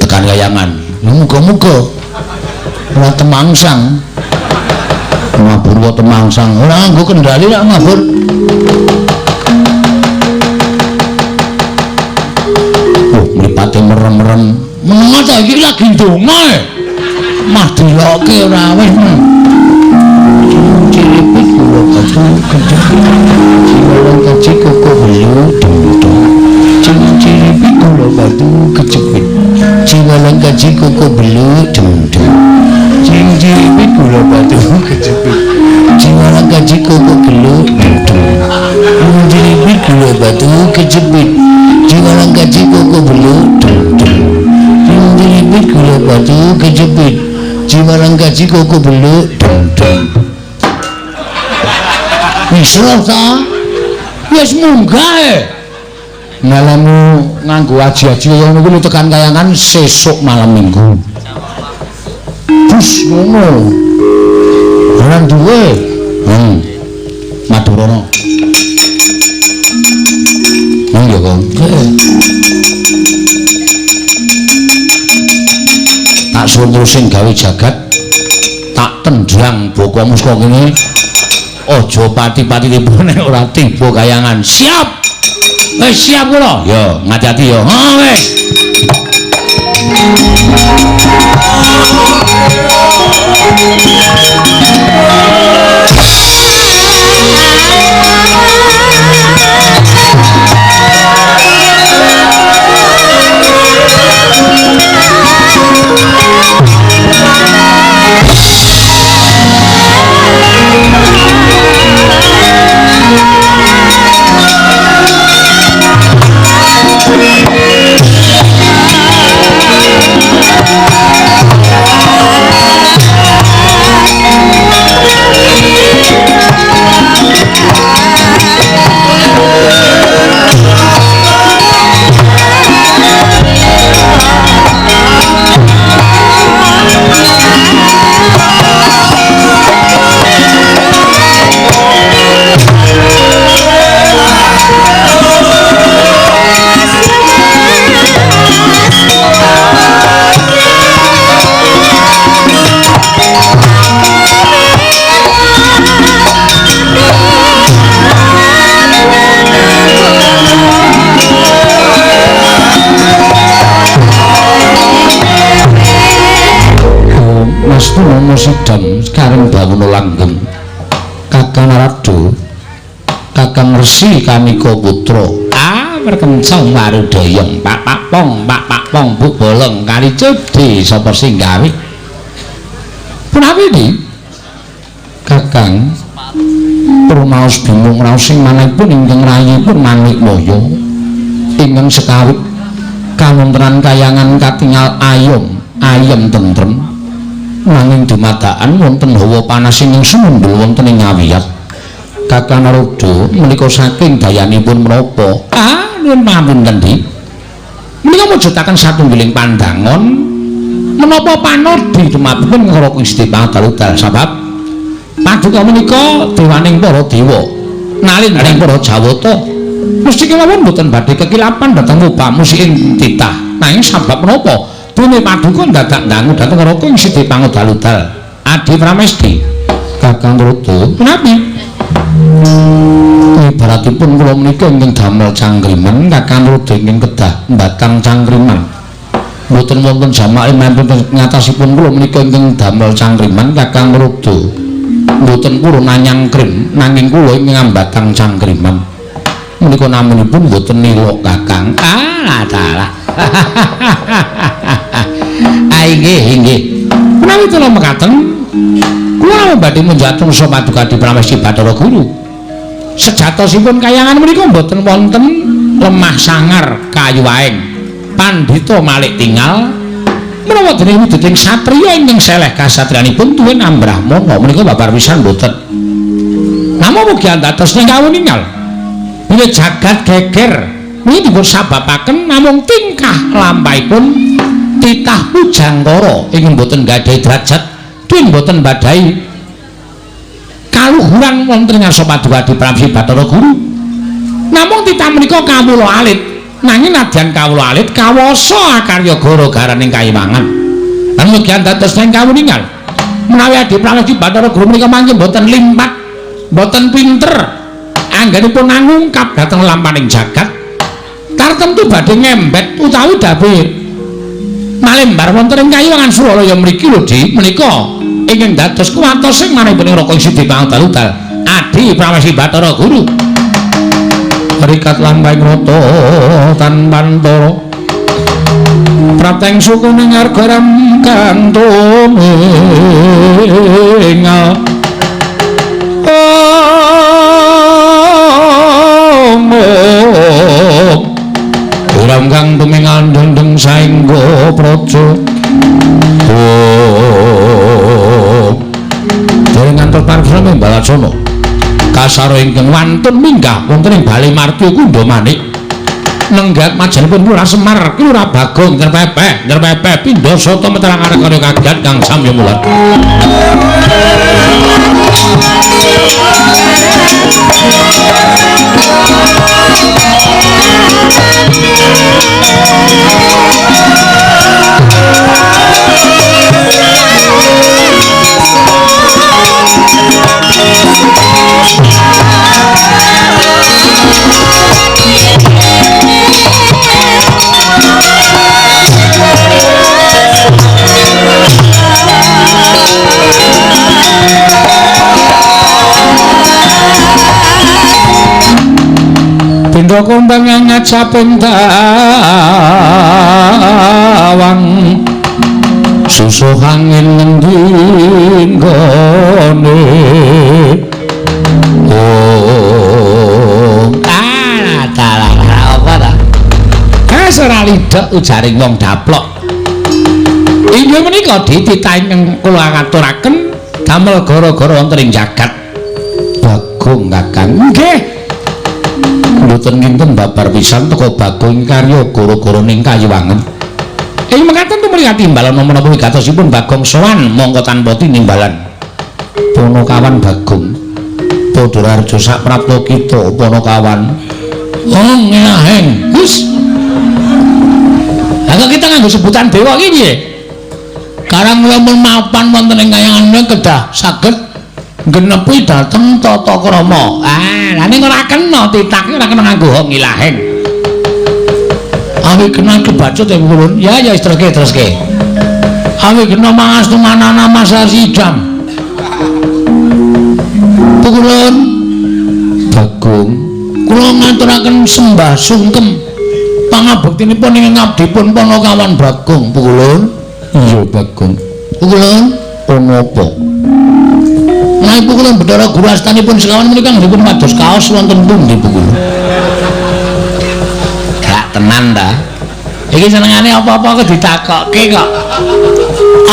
Tekan kayangan. Muga-muga ora temangsang. Mabur kok temangsang. Ora nggo kendali nek mabur. Oh, mripate merem-merem. Menengo ta iki lagi ndonga. Mah dilokke ora wis. Cilipit kula batu kejepit jiwalang kaji koko belu dendong cilipit kula batu kejepit jiwalang kaji koko belu dendong cilipit kula batu kejepit jiwalang kaji koko belu dendong cilipit kula batu kejepit jiwalang kaji koko belu dendong cilipit kula batu kejepit jiwalang kaji koko belu dendong. Isroh ta? Wis munggah. Ngalemu nganggo aji-aji kaya ngono kuwi tekan kayangan sesuk malam Minggu. Bus ngono. Ora duwe. Madurana. Iya kok. Tak suruh sing gawe jagat tak tendrang bokomu saka kene. Ojo pati-pati tiba nek ora tiba kayangan. Siap. Wis siap kula. Yo, ngati-ati yo. Ha wis. Nomo sidang sekarang bangun langgeng Kakang Rado Kakang Resi Kamiko Putro perkencang Marudayang Pak Pong Bu Bolong kali cedi sapa sing gawe punapa iki Kakang Purmaos bingung raos sing manahipun ingkang rayipun Manik Moyo ingkang sekawit kawontenan kayangan katingal ayem tentrem nanging dumadakan wonten hawa panas ingkang sumundul wonten ing ngawiyat Kakang Narada menika saking dayanipun menapa nuwun pamunten Di menika mujudaken satunggiling pandangon menapa panodi dumapipun karo Gusti Pangatal sebab paduka menika dewaning para dewa nalindring para jawata mesti kemawon mboten badhe kekilapan dhateng upamu sing titah nanging sebab menapa dene paduka dadak dangu dhateng karo Gusti Pangatal Adi Pramesti Kakang Rutu menawi ibaratipun kula menika ingkang damel cangkriman Kakang Rutu ingkang kedah batang cangkriman mboten wonten jamaah mampun ngatasipun kula menika ingkang damel cangkriman Kakang Rutu mboten purun nyangkrim nanging kula ingkang batang cangkriman menika namunipun mboten nilok Kakang dalah inggih menawi kula mekaten kula badhe menjatuh saha paduka Adi Pramesti Bathara Guru sejatosipun kayangan menika mboten wonten lemah sangar kayu waing pandhita malih tinggal menawa dene wujuding satriya ingkang seleh kasatriyanipun tuwin ambrahmana menika babar pisan mboten namung mugi antatos ing kawuningal bilih jagat geger niki dipun sababaken namung tingkah lampahipun titah pujangkara ingkang mboten gadhahi derajat tuwin mboten badhahi kaluhuran wonten ngarsa paduka Adi Pramesti Bathara Guru namung titah menika kawula alit nanging nadyan kawula alit kawasa akarya gara-garaning kaiwangan lan mugi antatos ing kawuningal menawi Adi Pramesti Bathara Guru menika mangke mboten limpat mboten pinter anggenipun ngungkap dhateng lampaning jagat tartemtu badhe ngembet utawi dabir malembar wonten ing kaiwangan Suralaya mriki lho Di menika ingkang dados kuwatos sing manahipun Raka Sidi Pangatal Adi Pramesti Bathara Guru rikat lampahing rata tan pantara prateng sukuning argaram kantung Uram kang tumingal dendeng saengga praja Dereng ngantos paripurna Balacana kasara ingkang wantun minggah wonten ing Bali Martya Kunda Manik nenggat majanipun Lurah Semar Lurah Bagong ngerpepeh pindha sata meterang arek karo kagiat kang samya mulat Pindha kondang ngajaping tawang susuh angin ngendi nggone dalah apa ta kasara lidak ujaring wong daplok inggih menika dititah ingkang kula ngaturaken damel gara-gara wonten ing jagat Bagong Kakang nggih mboten kinten babar pisan teka Bagong karya gara-gara ning kayiwangen ing mekaten tumrih timbalan menapa wigatosipun Bagong sowan mongko tanpa tinimbalan Ponokawan Bagong Padhararja sak prapta kita Ponokawan ngilaheng wis lha kita nganggo sebutan dewa iki piye karang lamun mapan wonten ing kayangan kedah saged genepi dhateng tata krama lha ning ora kena titah ora kena nganggo ngilaheng awi kena kebacut ya Pulun ya wis terus-terus awi kena mangastu manana masa sidam Pulun Bagong kula ngaturaken sembah sungkem pangabektinipun ing ngabdipun Ponokawan Bagong Pulun iya Bagong Pulun apa nah Pulun Bathara Guru astanipun sekawan menika nggih pados kaos wonten pundi Pulun gak tenan ta iki senengane apa-apa kok ditakokke kok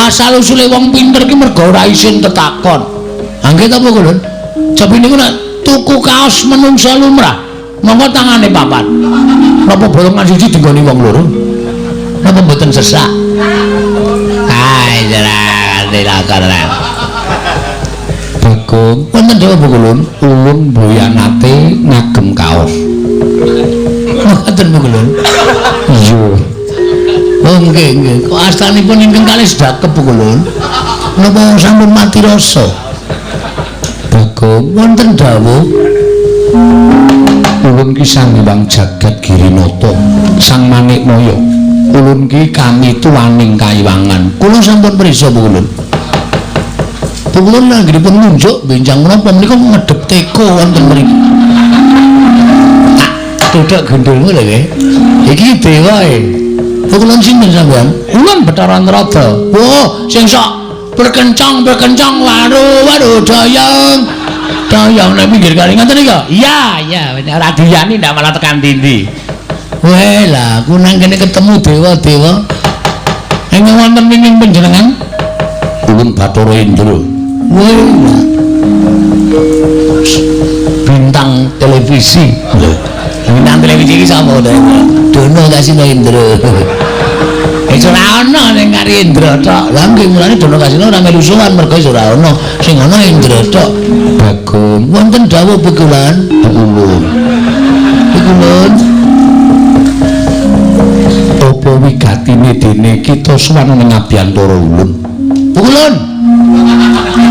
asal usule wong pinter ki mergo ora isin tetakon nggih ta Pulun jab niku nek tuku kaos menungsa lumrah monggo tangane papat napa bolongan siji dinggoni wong loro napa mboten sesak Bagong wonten dawuh Bu Kulun ulun boyanate ngagem kaos ngoten Bu Kulun iya oh nggih kok astanipun ingkang kalih sedakep Bu Kulun napa sampun mati rasa Bagong wonten dawuh ulun ki sang Hyang Jagat Girinata sang Manikmaya ulun ki kami tuwaning kayiwangan kula sampun prisa Bu Kulun Bu Kulun anggenipun nunjuk benjang menapa menika ngedhep teko wonten mriki tuthuk gendulmu lho nggih iki dewa Bu Kulun sinten sampean ulun Bathara Antarada oh sing sok berkencang waduh dayang nek pinggir kali ngoten nika iya ora diyani ndak malah tekan ndi weh lah aku nang kene ketemu dewa-dewa ingkang wonten ing panjenengan ulun Bathara Indra weh bintang televisi lho bintang televisi iki sapa Dono Kasino Indra ora ana ning kari Indra tok. Lah nggih mulane Dono Kasino ora melu sowan mergo ora ana sing ana Indra tok. Bagong wonten dawuh Bekulan, Ulun. Bekulan. Apa wigatine dene kita sowan ning Abiyantara Ulun? Bekulan.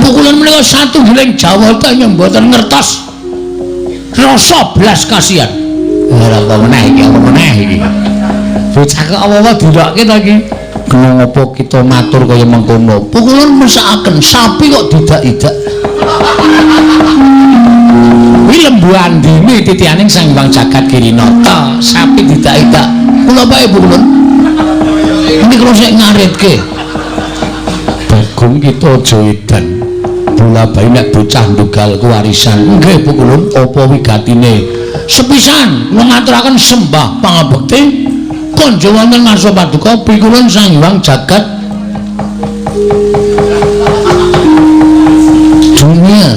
Bekulan menika satunggiling jawata yang mboten ngertos rasa blas kasihan. Ora apa meneh iki. Bocah kok apa-apa dirokke to iki. Kena ngopo kita matur kaya mengkono. Pukulan mesakaken sapi kok didak-idak. Kuwi lembu andine titianing Sang Hyang Jagat Girinata, sapi didak-idak. Kula bae pukulan. Ini kula sik ngaritke. Bagong kita aja edan. Bola bae nek bocah ndugal warisan. Nggih pukulan apa wigatine? Sepisan kula ngaturaken sembah pangabekti konjo wonten ngarsa paduka pikulun Sang Hyang Jagat dunia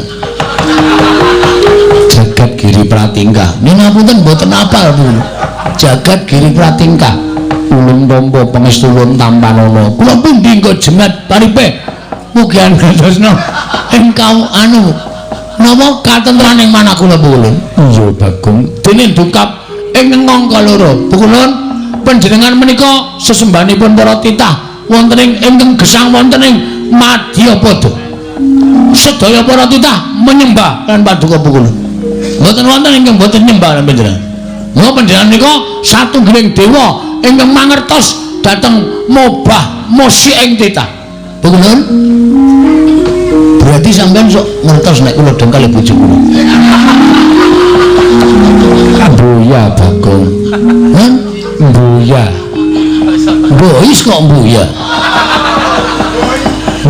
Jagat Giri Pratingkah ninapunten mboten apal Bu Jagat Giri Pratingkah ulun tampa pangestulun tampanana kula pundi engko jemet paripe mugi antos-no engkau napa katentraning manah kula Bu Ulun iya Bagong dene dukap ing ngangka loro Bu Ulun panjenengan menika sesembahanipun para titah wonten ing ingkang gesang wonten ing Madyapada. Sedaya para titah menyembah lan paduka pukul. Mboten wonten ingkang mboten nyembah lan panjenengan. Mula panjenengan menika satunggiling dewa ingkang mangertos dhateng mobah musik ing titah. Pukul. Berarti sampean sok ngertos nek kula dong kalih bojo kula. Boya Bagong. Mbuya bois kok mbuya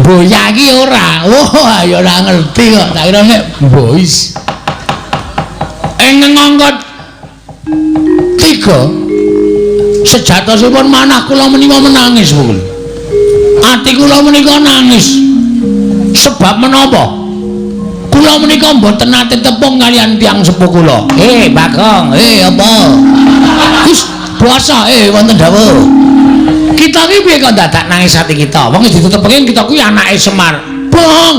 mbuya iki ora ya ora ngerti kok tak kira nek bois ing ngangkat 3 sejatosipun manah kula menika menangis Bu ati kula menika nangis sebab menapa kula menika mboten nate tepung kalian tiyang sepuh kula Bagong apa wis puasa wonten dawuh kita iki piye kok dadak nangis ati kita wong ditutup-tutupi kita kuwi anake Semar bohong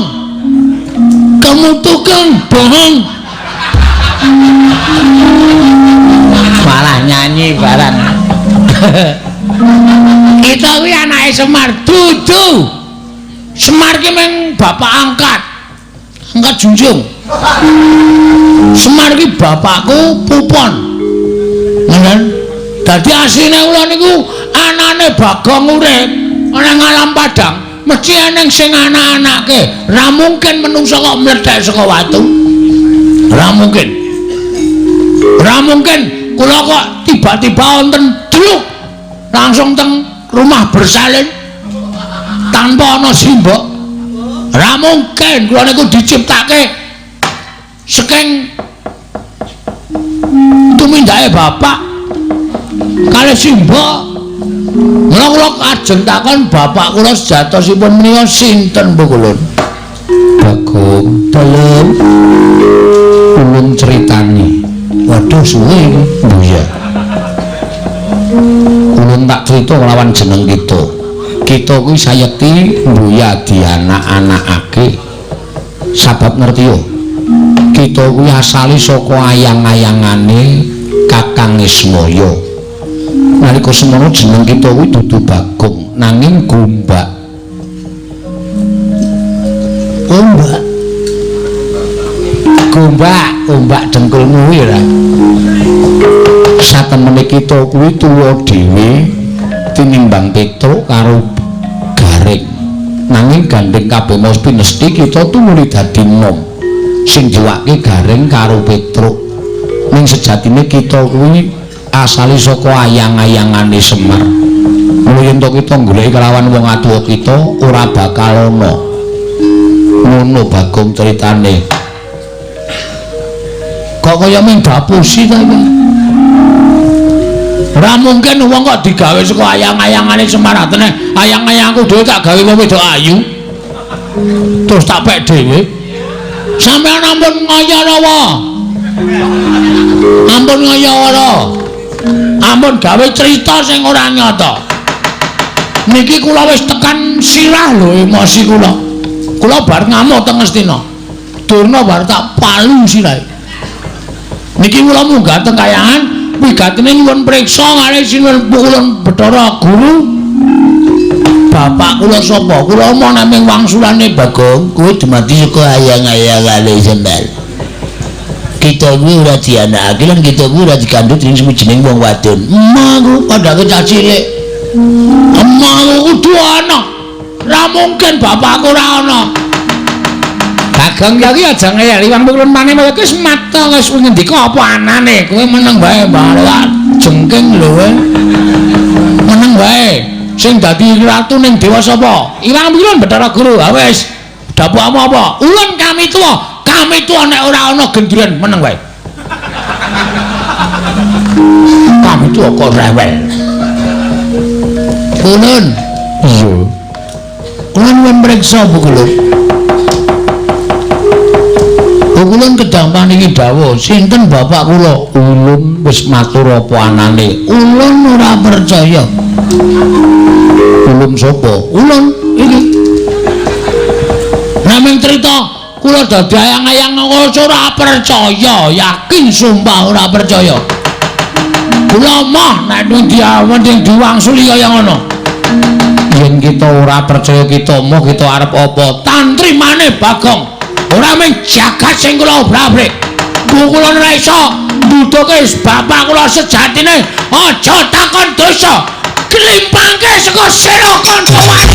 kamu tukang bohong malah nyanyi barang kita kuwi anake Semar dudu Semar ki meng bapak angkat junjung Semar ki bapakku Pupon ngoten dadi asline kula niku anane Bagong urip ana ngalam padang mesti eneng sing anak-anake ra mungkin menungso kok mledhek saka watu ra mungkin kula kok tiba-tiba wonten druk langsung teng rumah bersalin tanpa ana simbok ra mungkin kula niku diciptake saking tumindake bapak kalih simbok mula kula ajeng takon bapak kula sejatosipun menika sinten Bu Kulun Bagong dalem ulun critani waduh suwe Bu ya ulun tak crita kelawan jeneng kita kita kuwi sayekti mbuya dianak-anakake sabab ngerti yo kita kuwi asale saka ayang-ayangane Kakang Ismaya nalika semono jeneng kita kuwi dudu Bagong nanging Gombak ombak dengkulmu kuwi ra satemene kita kuwi tuwa dhewe tinimbang Petruk karo Garing nanging gandeng kabeh mau pinesti kita tumuli dadi nom sing jiwake Garing karo Petruk ning sejatine kita kuwi asale saka ayang-ayangane Semar mula yen kita golek kelawan wong adoh kita ora bakal ana ngono Bagong ceritane kok kaya mung dapusi ta iki ora mungkin wong kok digawe saka ayang-ayangane Semar atene ayang-ayangku dhewe tak gawe wong wedok ayu terus tak pek dhewe sampeyan ampun ngayara ampun ngayara ampun gawe cerita sing ora nyata niki kula wis tekan sirah lho emosi kula bar ngamuk teng Ngastina durna bar tak palu sirahe niki kula munggah teng kayangan wigatine nyuwun priksa kalih sinuwun pukulun Bathara Guru bapak kula sapa kula omong namung wangsulane Bagong kuwi dumadi saka ayang-ayangane Semar kita kuwi ora dianakake lan kita kuwi ora dikandhut ning sawijining wong wadon emangku padake cah cilik emangku kudu ana ora mungkin bapakku ora ana Bagong ya iki aja ngeyeli wong kulon maneh wis mata wis ngendika apa anane kowe meneng wae mbak jengking lho meneng wae sing dadi ratu ning dewa sapa Iwang Kulon Bathara Guru ha wis dapukmu apa ulun kami tuwa nek ora ana gendruan meneng wae kami tuwa kok rewel ulun iya ulun mriksa Bu Kulon Ulun kedang paniki dawuh sinten bapak kula ulun wis matur apa anane ulun ora percaya ulun sapa ulun iki namung cerita kula dadi ayang-ayang ora percaya yakin sumpah ora percaya kula mah nek ning diwangsuli kaya ngono yen kita ora percaya kita moh kita arep apa tantrimane Bagong ora mung jagat sing kula obrak-abrik kula ora iso nduduke bapak kula sejatine aja takon dosa klimpangke saka sira kancawane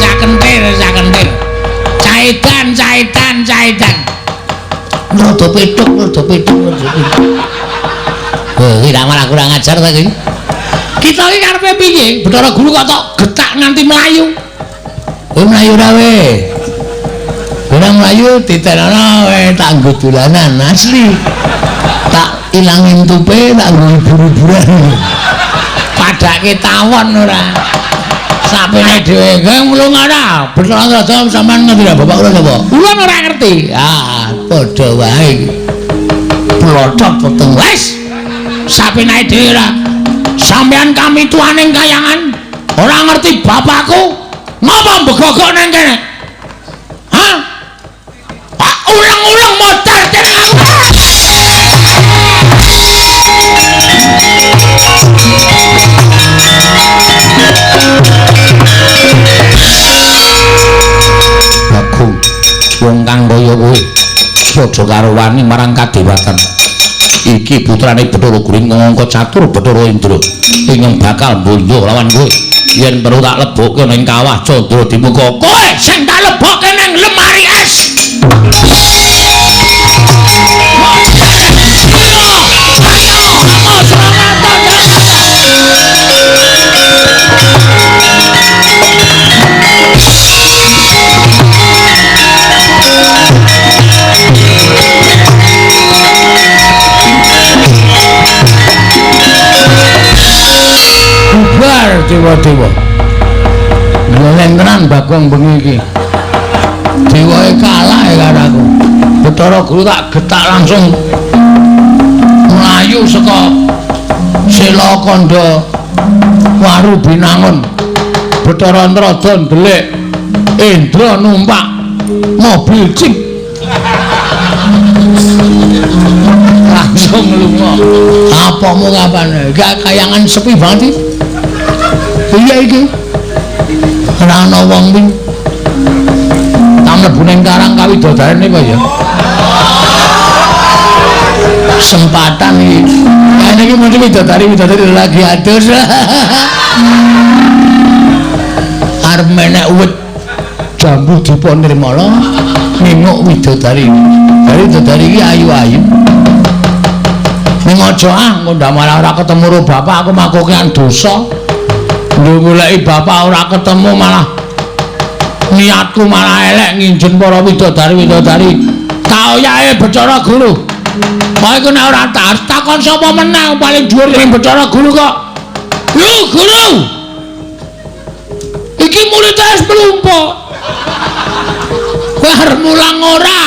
cakentir caitan rada petuk iki malah kurang ajar ta iki. Kita iki karepe piye? Bathara Guru kok tok getak nganti mlayu. Kowe mlayu ra we. Ora mlayu ditenono we tak nggo dolanan asli. Tak ilangin tupe tak nggo buru-buran. Padake tawon ora. Sapene dhewe kowe mulung ora. Bathara Guru sampean ngerti ra bapak kula sapa? Kula ora ngerti. Ah, padha wae iki. Plothok peteng wis. Sapene dhewe ora sampean kami tuaning kayangan ora ngerti bapakku ngapa mbegogok nang kene hah ulang-ulang modar dening aku Bagong wong kang kaya kowe aja karo wani marang kadewatan iki putrane Bathara Guru ngangka catur Bathara Indra ingkang bakal mbondo lawan kowe yen perlu tak lebokke ning kawah Candra Dimuka kowe sing tak lebokke ning lemari es dewa-dewa ngeleng tenan Bagong bengi iki dewae kalah karo aku Bathara Guru tak getak langsung mlayu saka Sela Kandha Waru Binangun. Bathara Antrada ndelik Indra numpak mobil jeep langsung lunga. Apamu kapane? Gak kayangan sepi banget iki. Iya iki. Ora ana wong ping. Tak mlebu ning Karang Kawidodarene kok ya. Sempatan iki. Kene iki mesti widodari lagi adus. Arep menek wit jambu Dipa Nirmala nengok widodari. Widodari iki ayu-ayu. Ning aja engko ndak malah ora ketemu karo bapak aku makokean dosa. Lho goleki bapak ora ketemu malah niatku malah elek nginjen para widodari. Kaoyahe Bathara Guru. Kok iku nek ora takon sapa meneh paling dhuwur ning Bathara Guru kok. Lho Guru. Iki murid wis mlumpuk. Kowe arep mulang ora?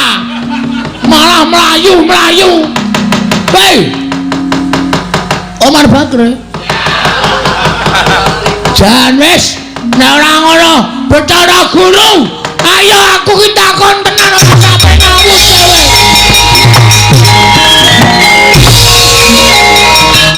Malah mlayu. Hei. Omar Bakri. Jan wis nek ora ngono Bathara Guru, ayo aku ki